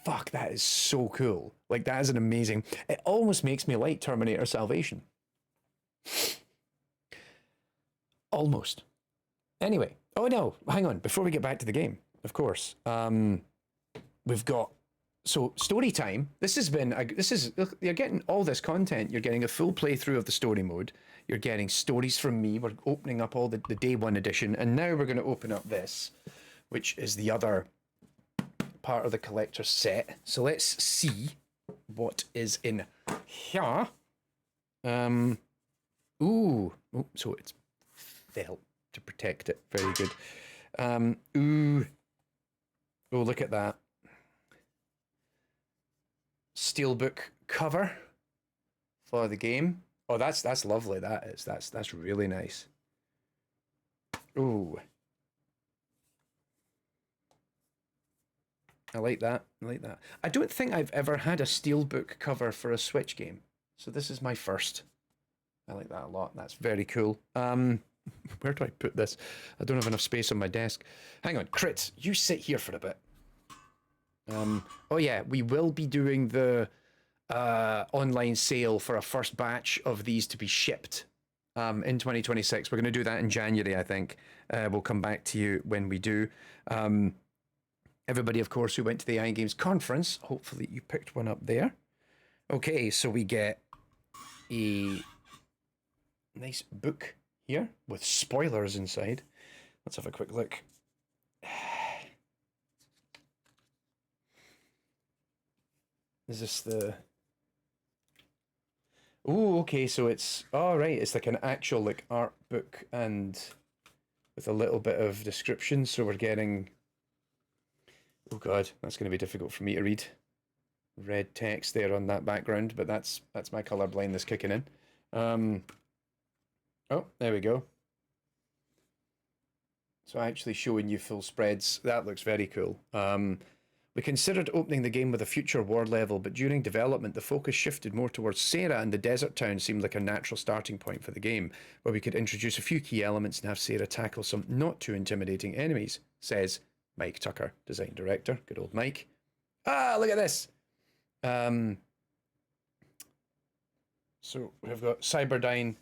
fuck, that is so cool. Like, that is an amazing... It almost makes me like Terminator Salvation. Almost. Anyway. Oh, no. Hang on. Before we get back to the game, of course, we've got... So, story time. You're getting all this content. You're getting a full playthrough of the story mode. You're getting stories from me. We're opening up all the day one edition. And now we're going to open up this, which is the other part of the collector's set. So let's see what is in here. So it's felt to protect it. Very good. Oh, look at that. Steelbook cover for the game. Oh, that's lovely. That is. That's really nice. Ooh. I like that. I like that. I don't think I've ever had a steelbook cover for a Switch game. So this is my first. I like that a lot. That's very cool. Where do I put this? I don't have enough space on my desk. Hang on, Crit, you sit here for a bit. Oh yeah, we will be doing the online sale for a first batch of these to be shipped in 2026. We're going to do that in January, I think. We'll come back to you when we do. Everybody, of course, who went to the iGames conference, hopefully you picked one up there. Okay, so we get a nice book here with spoilers inside. Let's have a quick look. Is this the... Oh, okay, so it's... Oh, right, it's like an actual like art book and with a little bit of description, so we're getting... Oh god, that's going to be difficult for me to read. Red text there on that background, but that's my color blindness kicking in. Oh, there we go. So actually showing you full spreads, that looks very cool. We considered opening the game with a future war level, but during development, the focus shifted more towards Sarah, and the desert town seemed like a natural starting point for the game, where we could introduce a few key elements and have Sarah tackle some not too intimidating enemies, says Mike Tucker, design director. Good old Mike. Ah, look at this. So we've got Cyberdyne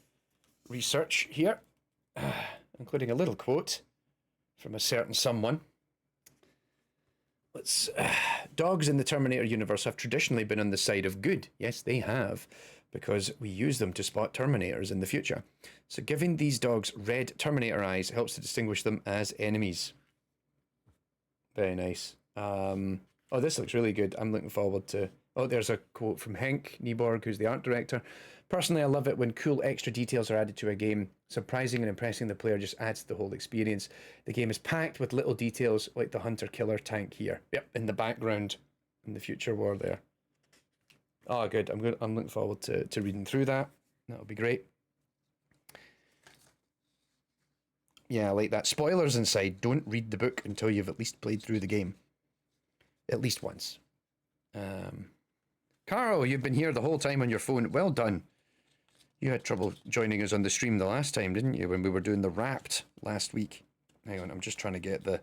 research here, including a little quote from a certain someone. Dogs in the Terminator universe have traditionally been on the side of good. Yes, they have, because we use them to spot Terminators in the future. So giving these dogs red Terminator eyes helps to distinguish them as enemies. Very nice. Oh, this looks really good. I'm looking forward to... Oh, there's a quote from Henk Nieborg, who's the art director. Personally, I love it when cool extra details are added to a game. Surprising and impressing the player just adds to the whole experience. The game is packed with little details like the hunter-killer tank here. Yep, in the background in the future war there. Oh, good. I'm looking forward to reading through that. That'll be great. Yeah, I like that. Spoilers inside. Don't read the book until you've at least played through the game. At least once. Carl, you've been here the whole time on your phone. Well done. You had trouble joining us on the stream the last time, didn't you? When we were doing the Wrapped last week. Hang on, I'm just trying to get the...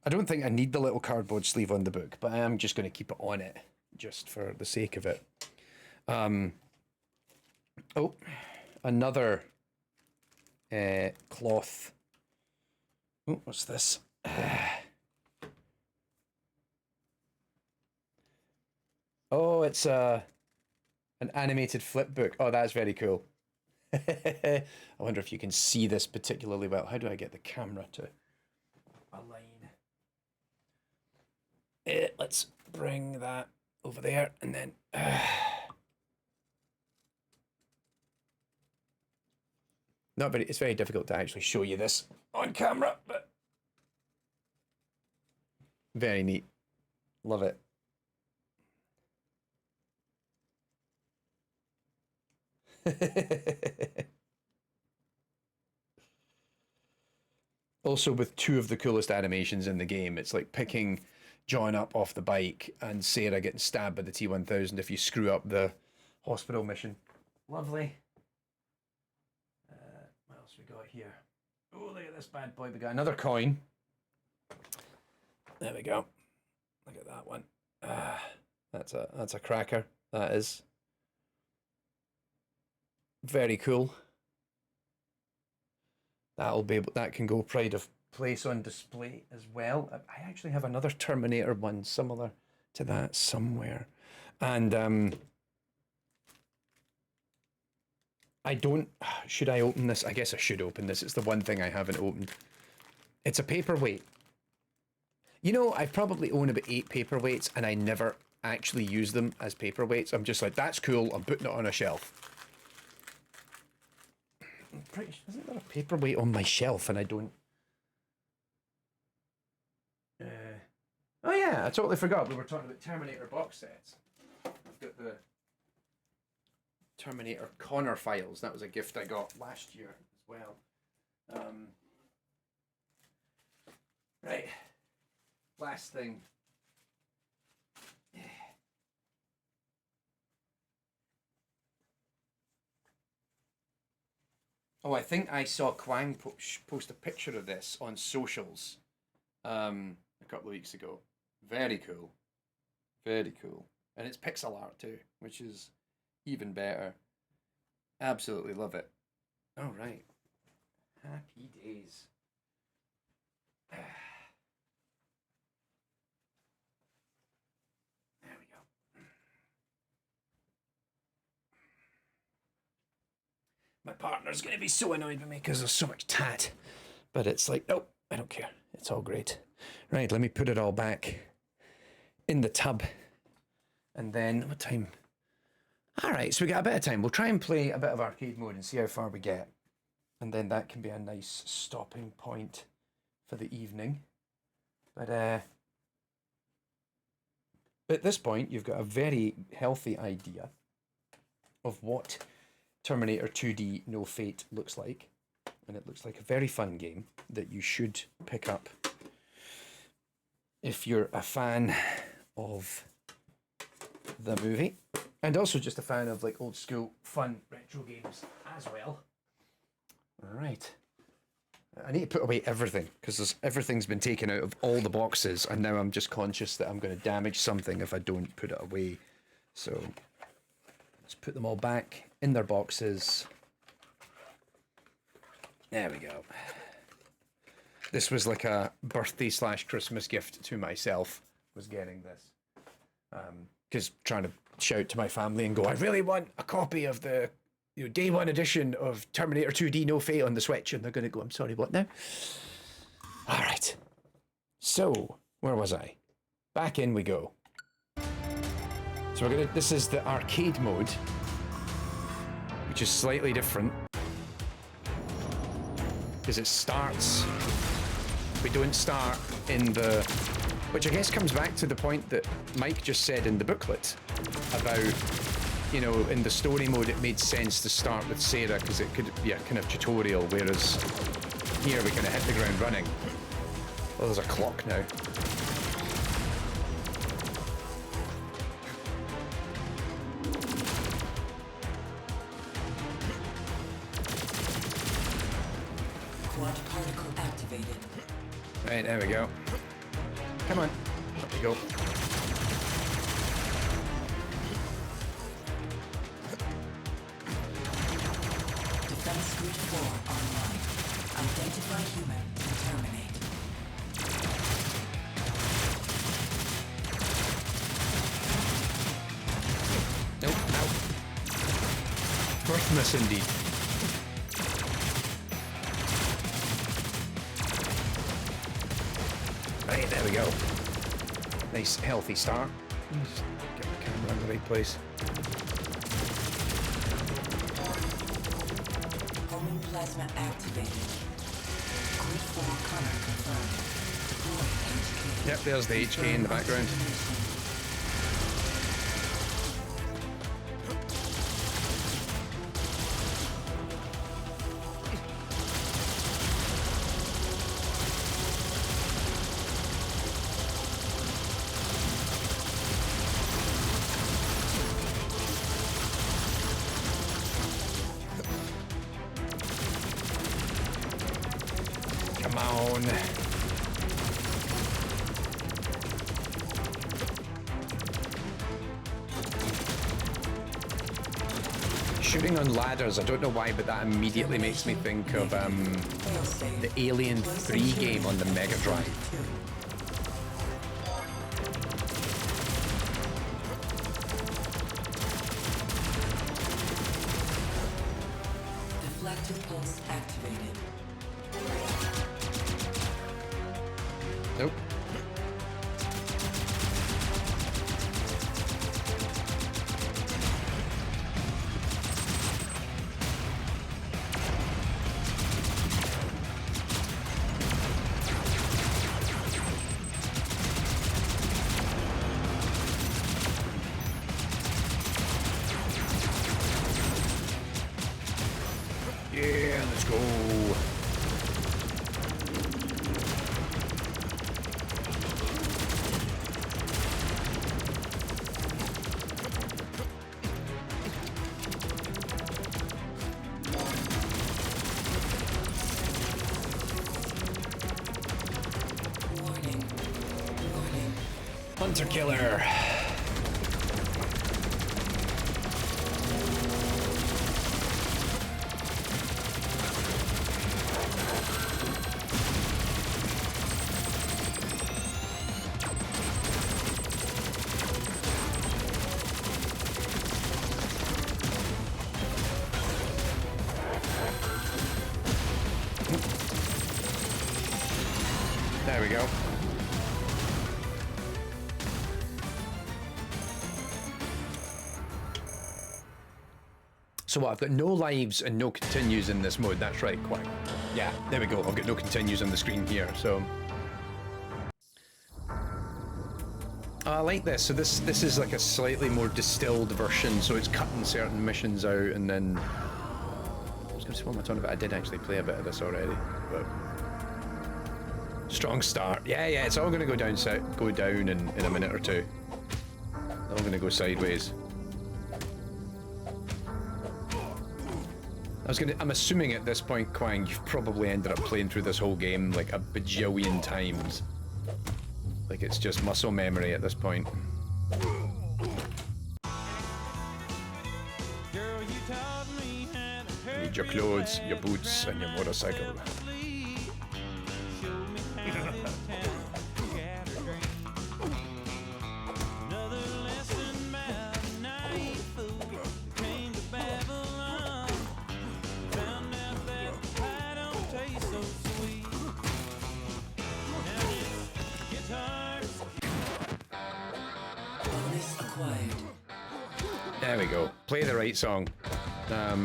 I don't think I need the little cardboard sleeve on the book, but I am just going to keep it on it, just for the sake of it. Oh, another cloth. Oh, what's this? Oh, it's an animated flip book. Oh, that's very cool. I wonder if you can see this particularly well. How do I get the camera to align? Let's bring that over there and then... Not very, it's very difficult to actually show you this on camera, but Very neat. Love it. Also, with two of the coolest animations in the game, it's like picking John up off the bike and Sarah getting stabbed by the T-1000 if you screw up the hospital mission. Lovely. What else we got here? Oh, look at this bad boy. We got another coin. There we go. Look at that one. That's a cracker. That is. Very cool. That can go pride of place on display as well. I actually have another Terminator one similar to that somewhere. And should I open this? I guess I should open this. It's the one thing I haven't opened. It's a paperweight. You know, I probably own about 8 paperweights and I never actually use them as paperweights. I'm just like, that's cool, I'm putting it on a shelf. Isn't there a paperweight on my shelf and I don't... Oh yeah, I totally forgot. We were talking about Terminator box sets. I've got the Terminator Connor files. That was a gift I got last year as well. Right. Last thing. Oh, I think I saw Quang post a picture of this on socials a couple of weeks ago. Very cool. Very cool. And it's pixel art too, which is even better. Absolutely love it. All right. Happy days. There we go. My partner's going to be so annoyed with me because there's so much tat. But it's like, nope, I don't care. It's all great. Right, let me put it all back in the tub. And then, what time? All right, so we got a bit of time. We'll try and play a bit of arcade mode and see how far we get. And then that can be a nice stopping point for the evening. But at this point, you've got a very healthy idea of what Terminator 2D No Fate looks like. And it looks like a very fun game that you should pick up if you're a fan of the movie. And also just a fan of like old school fun retro games as well. All right. I need to put away everything because everything's been taken out of all the boxes and now I'm just conscious that I'm going to damage something if I don't put it away. So let's put them all back in their boxes. There we go. This was like a birthday / Christmas gift to myself, was getting this. Because trying to shout to my family and go, I really want a copy of the day one edition of Terminator 2D No Fate on the Switch. And they're going to go, I'm sorry, what now? All right. So, where was I? Back in we go. So this is the arcade mode, which is slightly different. Because it starts, we don't start in the, which I guess comes back to the point that Mike just said in the booklet about, you know, in the story mode it made sense to start with Sarah because it could be a kind of tutorial, whereas here we kind of hit the ground running. Oh, there's a clock now. Particle activated. Right, there we go. Come on. Up we go. Defense Suite 4 online. Identify human and terminate. Nope, nope. Birth miss indeed. Right, there we go. Nice, healthy start. Just get the camera in the right place. Homing plasma activated. Grid 4 Connor confirmed. Deploy HK. Yep, there's the HK in the background. Come on. Shooting on ladders, I don't know why, but that immediately makes me think of the Alien 3 game on the Mega Drive. Deflected pulse activated. Nope. Yeah, let's go. Warning. Warning. Hunter killer. There we go. So what, I've got no lives and no continues in this mode. That's right, quite. Yeah, there we go. I've got no continues on the screen here, so. I like this. So this is like a slightly more distilled version, so it's cutting certain missions out and then... I was going to say, what am I talking about? I did actually play a bit of this already, but... Strong start. Yeah, it's all going to go down in a minute or two. All going to go sideways. I'm assuming at this point, Quang, you've probably ended up playing through this whole game like a bajillion times. Like it's just muscle memory at this point. You need your clothes, your boots, and your motorcycle. Bonus acquired. There we go. Play the right song. I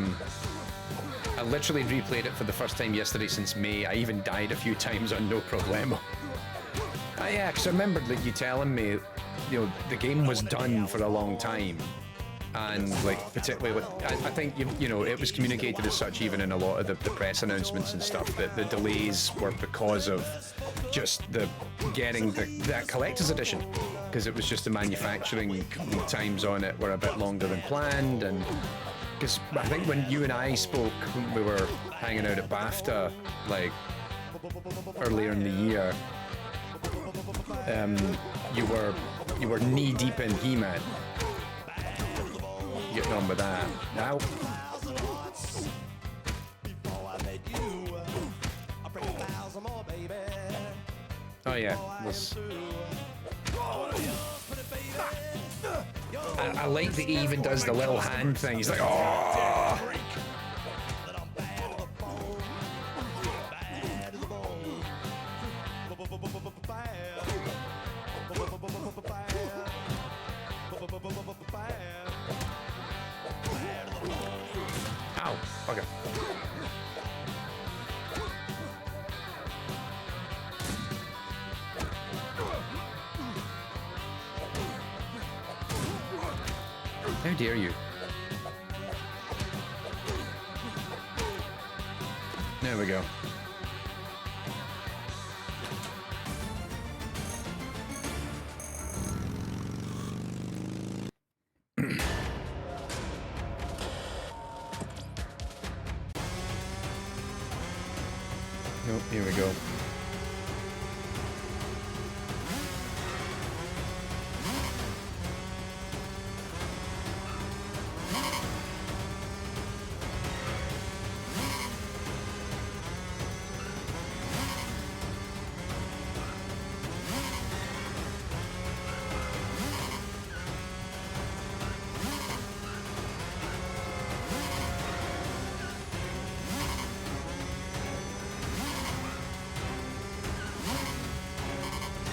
literally replayed it for the first time yesterday since May. I even died a few times on No Problemo. Yeah, because I remembered like you telling me, you know, the game was done for a long time. And like particularly with, I think you know it was communicated as such even in a lot of the press announcements and stuff that the delays were because of just the getting that collector's edition, because it was just the manufacturing times on it were a bit longer than planned. And because I think when you and I spoke when we were hanging out at BAFTA like earlier in the year, you were knee deep in He-Man. Getting on with that now. Oh yeah, this. I like that he even does the little hand thing. He's like, oh. Ow. Okay. How dare you? There we go. Nope, here we go.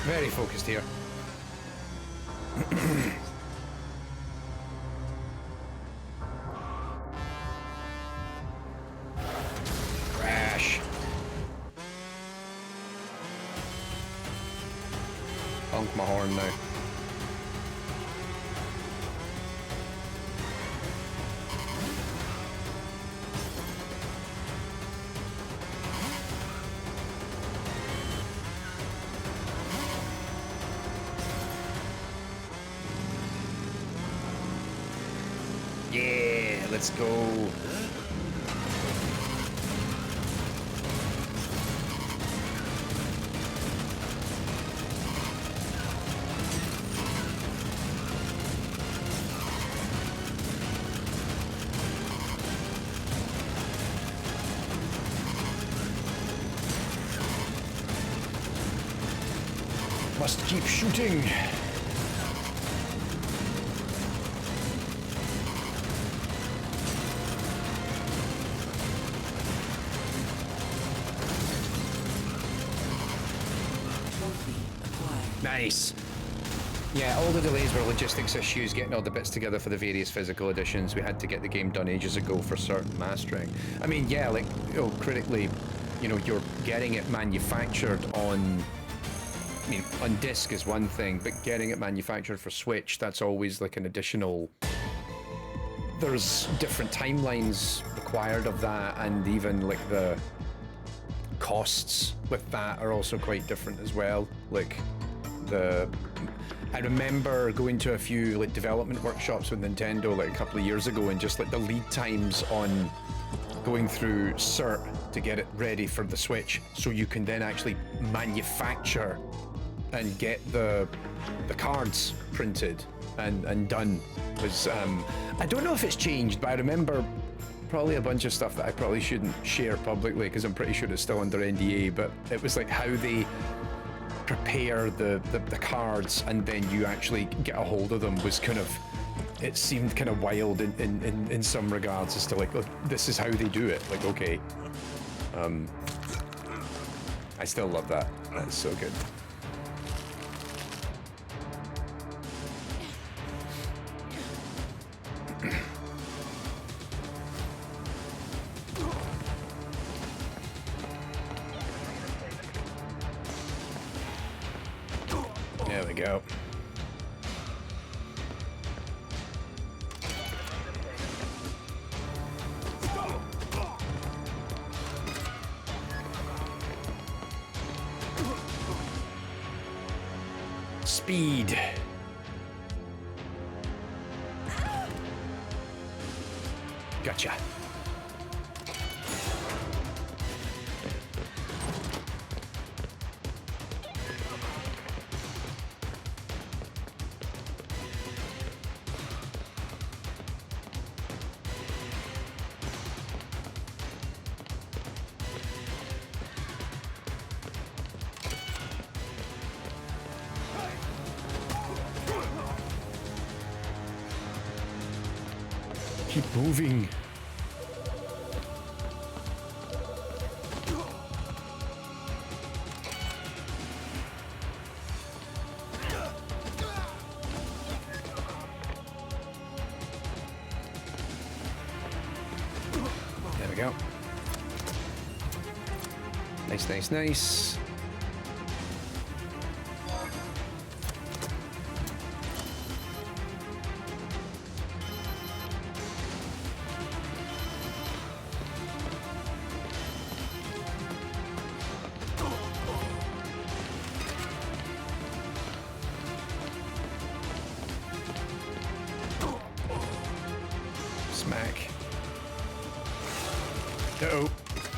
Very focused here. Crash. Honk my horn now. Yeah, let's go. Must keep shooting. Nice. Yeah, all the delays were logistics issues, getting all the bits together for the various physical editions. We had to get the game done ages ago for certain mastering. I mean, yeah, like, you know, critically, you know, you're getting it manufactured on, I mean, on disc is one thing, but getting it manufactured for Switch, that's always like an additional... There's different timelines required of that, and even like the costs with that are also quite different as well. Like, I remember going to a few like development workshops with Nintendo like a couple of years ago, and just like the lead times on going through CERT to get it ready for the Switch, so you can then actually manufacture and get the cards printed and done was I don't know if it's changed, but I remember probably a bunch of stuff that I probably shouldn't share publicly because I'm pretty sure it's still under NDA, but it was like how they prepare the cards and then you actually get a hold of them was kind of, it seemed kind of wild in some regards as to like, oh, this is how they do it. Like, okay. I still love that. That's so good. There we go. Speed. Gotcha. Keep moving. There we go. Nice, nice, nice.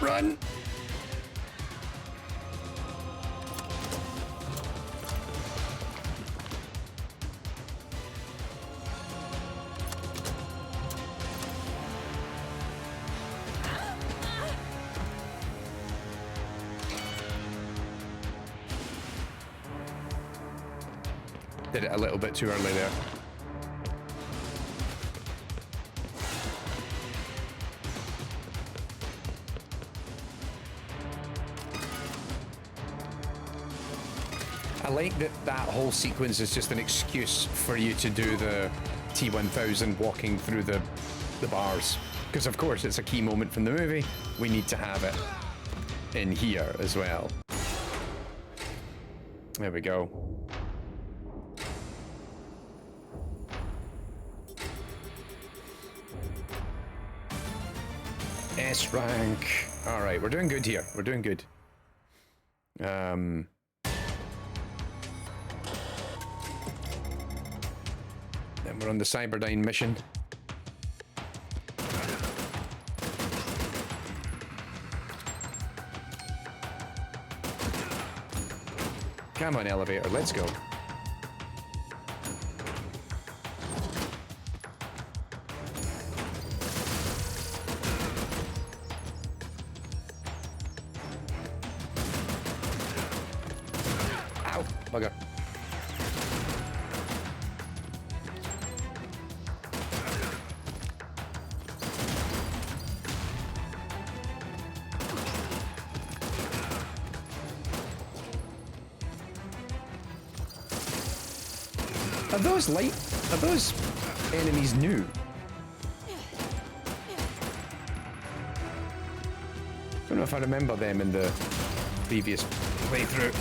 Run! Did it a little bit too early there. I like that that whole sequence is just an excuse for you to do the T-1000 walking through the bars. Because of course it's a key moment from the movie. We need to have it in here as well. There we go. S rank. All right, we're doing good here. We're doing good. Then we're on the Cyberdyne mission. Come on, elevator, let's go. Ow, bugger. Are those enemies new? Don't know if I remember them in the previous playthrough.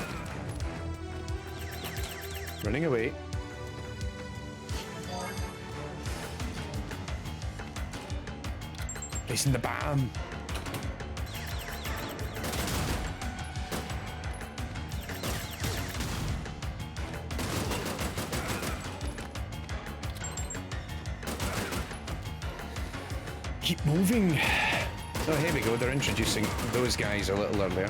Running away. Placing the bomb. Keep moving. Oh, here we go. They're introducing those guys a little earlier.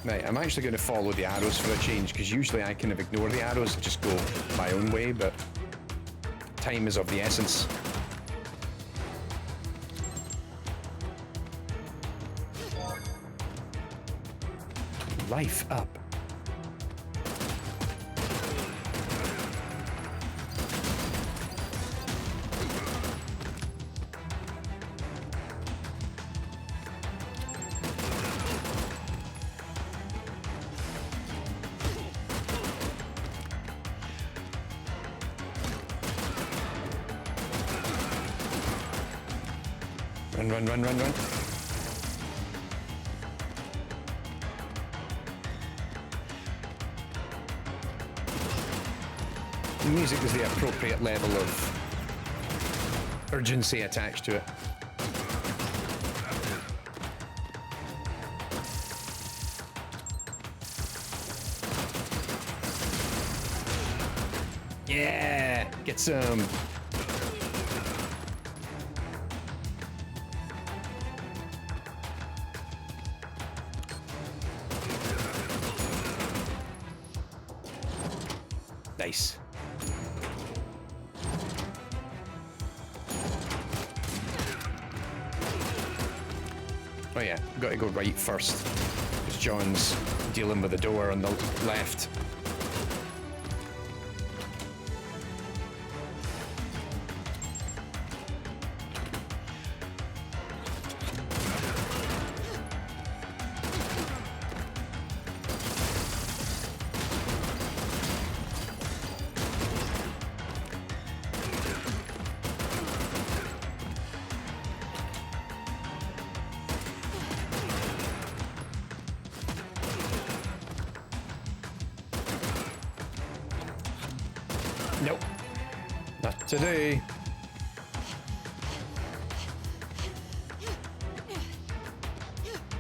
Right, I'm actually going to follow the arrows for a change, because usually I kind of ignore the arrows and just go my own way, but time is of the essence. Life up. Run, run, run, run, run. The music is the appropriate level of urgency attached to it. Yeah, get some. Nice. Oh yeah, got to go right first, because John's dealing with the door on the left. Nope. Not today.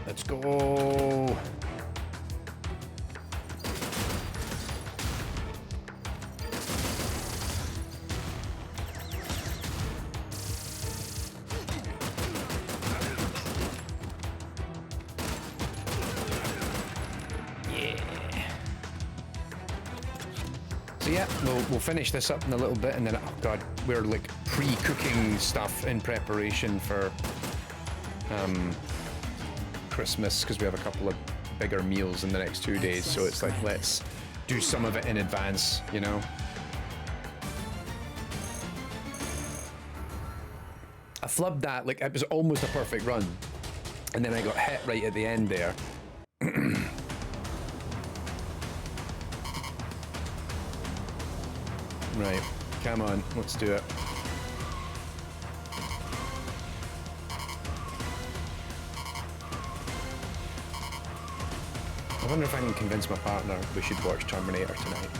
Let's go. So yeah, we'll finish this up in a little bit, and then, oh god, we're like pre-cooking stuff in preparation for Christmas, because we have a couple of bigger meals in the next 2 days, so it's like, let's do some of it in advance, you know? I flubbed that, like, it was almost a perfect run, and then I got hit right at the end there. Right, come on, let's do it. I wonder if I can convince my partner we should watch Terminator tonight.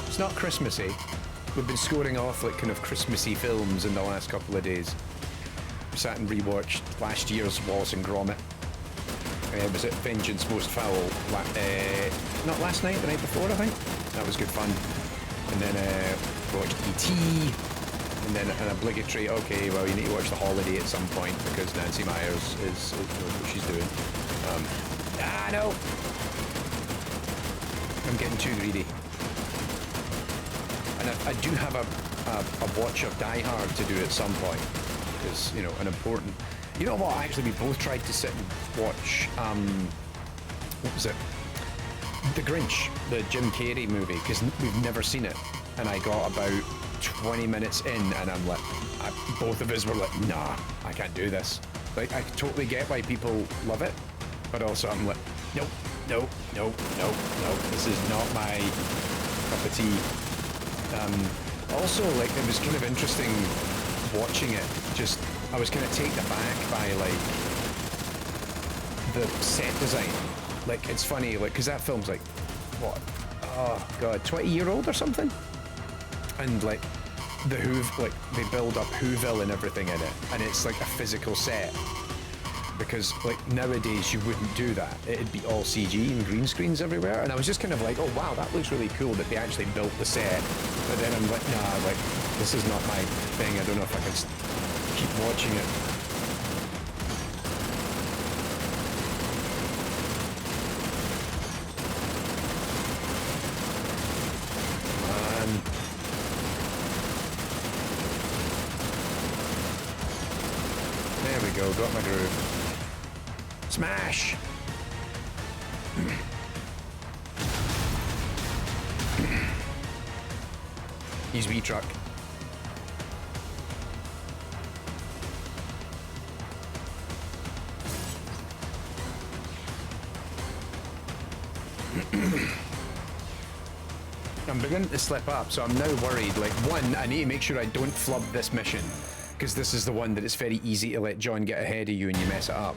It's not Christmassy. We've been scoring off like kind of Christmassy films in the last couple of days. We sat and rewatched last year's Wallace and Gromit. Was it Vengeance Most Foul? Not last night, the night before, I think. That was good fun. And then watched E.T. And then an obligatory, okay, well, you need to watch The Holiday at some point because Nancy Myers knows what she's doing. No! I'm getting too greedy. And I do have a watch of Die Hard to do at some point, because, you know, an important... You know what, actually, we both tried to sit and watch, what was it? The Grinch, the Jim Carrey movie, because we've never seen it. And I got about 20 minutes in, and I'm like, both of us were like, nah, I can't do this. Like, I totally get why people love it, but also I'm like, nope, nope, nope, nope, nope, this is not my cup of tea. Also, like, it was kind of interesting watching it. Just, I was kind of taken aback by, like, the set design. Like, it's funny, like, because that film's like, what? Oh, God, 20-year-old or something? And, like, the like, they build up Whoville and everything in it, and it's like a physical set. Because, like, nowadays you wouldn't do that. It'd be all CG and green screens everywhere. And I was just kind of like, oh, wow, that looks really cool that they actually built the set. But then I'm like, nah, like, this is not my thing. I don't know if I can keep watching it. There we go, got my groove. Smash! He's wee truck. I'm beginning to slip up, so I'm now worried. Like, one, I need to make sure I don't flub this mission, because this is the one that it's very easy to let John get ahead of you and you mess it up.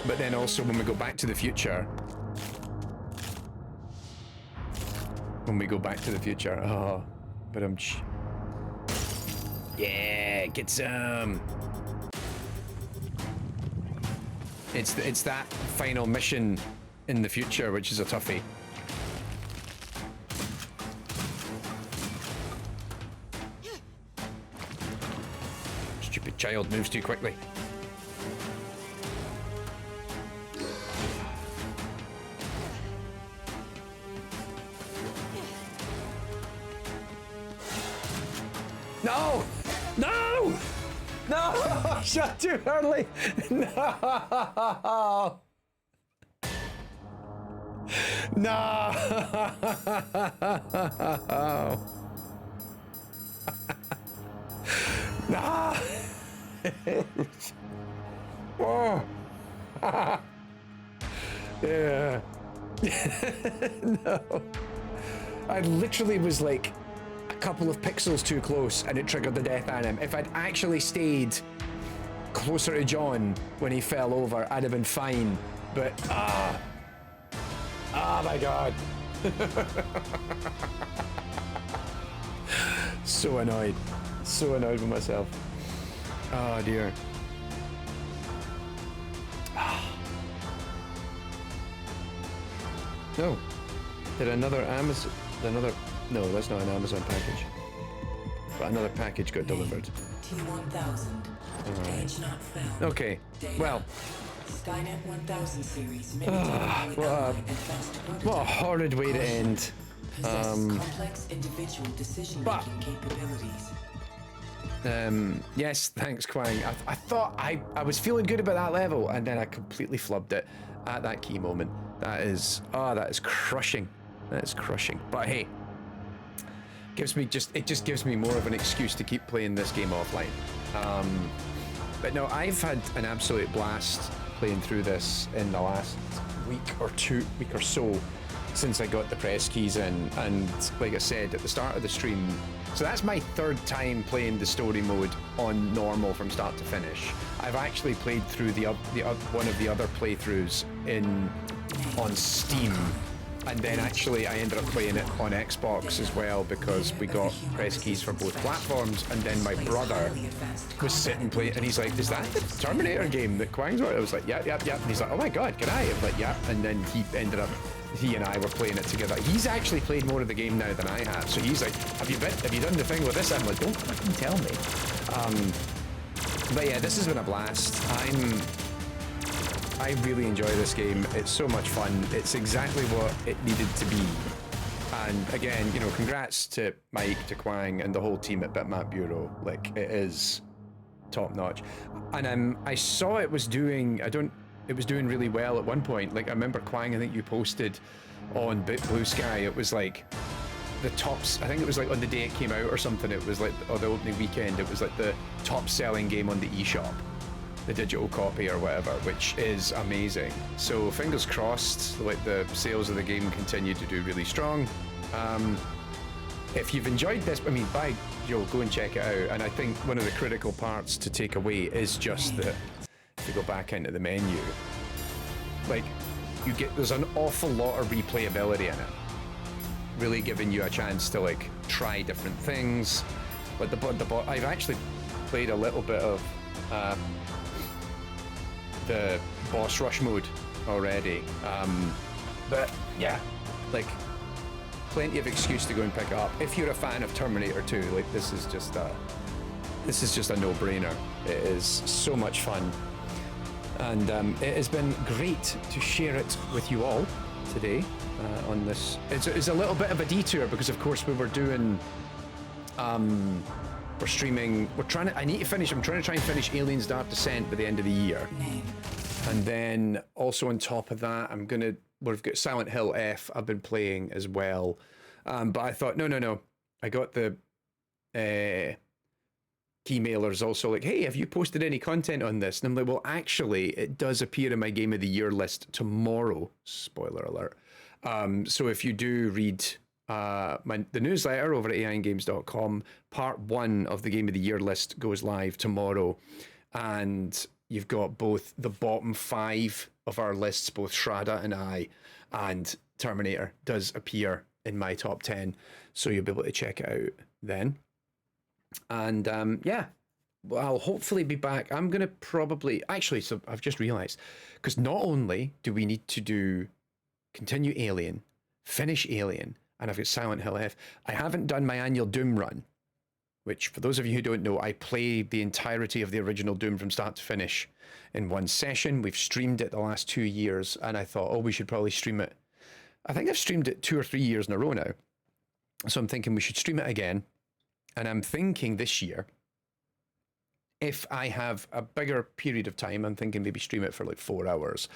But then also when we go back to the future, oh, but yeah, get some. It's that final mission in the future, which is a toughie. Stupid child moves too quickly. No! No! No! Shot too early! No! No! No! Oh! Yeah. No. I literally was like a couple of pixels too close and it triggered the death anim. If I'd actually stayed closer to John when he fell over, I'd have been fine. But, oh my God. So annoyed. So annoyed with myself. Oh dear. No. Did another Amazon... No, that's not an Amazon package. But another package got delivered. T1000. Page not found. Okay, well... Skynet 1000 series. What a horrid way to end. Possesses complex individual decision-making capabilities. Yes, thanks, Quang. I thought I was feeling good about that level, and then I completely flubbed it at that key moment. That is crushing. That is crushing. But hey, it just gives me more of an excuse to keep playing this game offline. But no, I've had an absolute blast playing through this in the last week or so since I got the press keys in, and like I said at the start of the stream, so that's my third time playing the story mode on normal from start to finish. I've actually played through one of the other playthroughs on Steam, and then actually I ended up playing it on Xbox as well because we got press keys for both platforms, and then my brother was sitting playing, and he's like, is that the Terminator game that Quang's on? I was like, yep, and he's like, oh my god, can I? I'm like, yeah, and then he and I were playing it together. He's actually played more of the game now than I have, so he's like, have you done the thing with this? I'm like, don't fucking tell me. But yeah, this has been a blast. I really enjoy this game. It's so much fun. It's exactly what it needed to be. And again, you know, congrats to Mike, to Quang, and the whole team at Bitmap Bureau. Like, it is top notch. And I saw it was doing really well at one point. Like, I remember Quang, I think you posted on Blue Sky, it was like the tops, I think it was like on the day it came out or something, it was like, or the opening weekend, it was like the top selling game on the eShop, the digital copy or whatever, which is amazing. So fingers crossed, like the sales of the game continue to do really strong. If you've enjoyed this, I mean, by Joe, go and check it out. And I think one of the critical parts to take away is just that if you go back into the menu, like there's an awful lot of replayability in it, really giving you a chance to like try different things. But I've actually played a little bit of the boss rush mode already, but yeah, like plenty of excuse to go and pick it up if you're a fan of Terminator 2. Like, this is just a no-brainer. It is so much fun, and it has been great to share it with you all today on this. It's a little bit of a detour because of course we were doing we're streaming, I'm trying to try and finish Aliens Dark Descent by the end of the year. And then also on top of that, we've got Silent Hill F I've been playing as well. But I thought, no. I got the key mailers also like, hey, have you posted any content on this? And I'm like, well, actually, it does appear in my Game of the Year list tomorrow. Spoiler alert. So if you do read the newsletter over at aingames.com, part 1 of the Game of the Year list goes live tomorrow, and you've got both the bottom 5 of our lists, both Shradda and I, and Terminator does appear in my top 10, so you'll be able to check it out then. And yeah, well, I'll hopefully be back. I'm gonna probably so I've just realized, because not only do we need to continue Alien, finish Alien, and I've got Silent Hill F. I haven't done my annual Doom run, which, for those of you who don't know, I played the entirety of the original Doom from start to finish in one session. We've streamed it the last 2 years, and I thought, we should probably stream it. I think I've streamed it 2 or 3 years in a row now. So I'm thinking we should stream it again. And I'm thinking this year, if I have a bigger period of time, I'm thinking maybe stream it for like 4 hours.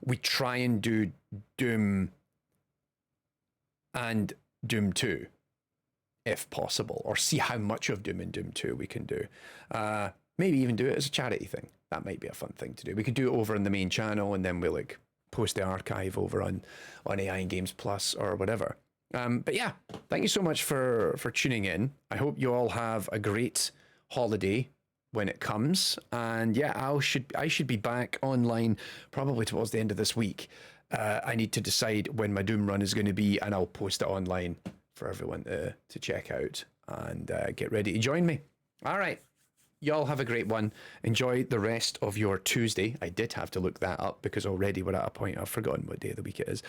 We try and do Doom and Doom 2, if possible, or see how much of Doom and Doom 2 we can do. Maybe even do it as a charity thing. That might be a fun thing to do. We could do it over on the main channel, and then we'll like post the archive over on AI and Games Plus or whatever. But yeah, thank you so much for tuning in. I hope you all have a great holiday when it comes. And yeah, I should be back online probably towards the end of this week. I need to decide when my Doom run is going to be, and I'll post it online for everyone to check out and get ready to join me. All right. Y'all have a great one. Enjoy the rest of your Tuesday. I did have to look that up because already we're at a point I've forgotten what day of the week it is.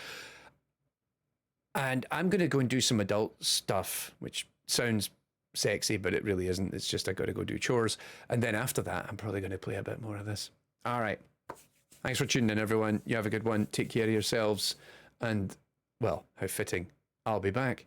And I'm going to go and do some adult stuff, which sounds sexy, but it really isn't. It's just I got to go do chores. And then after that, I'm probably going to play a bit more of this. All right. Thanks for tuning in, everyone. You have a good one. Take care of yourselves. And, well, how fitting. I'll be back.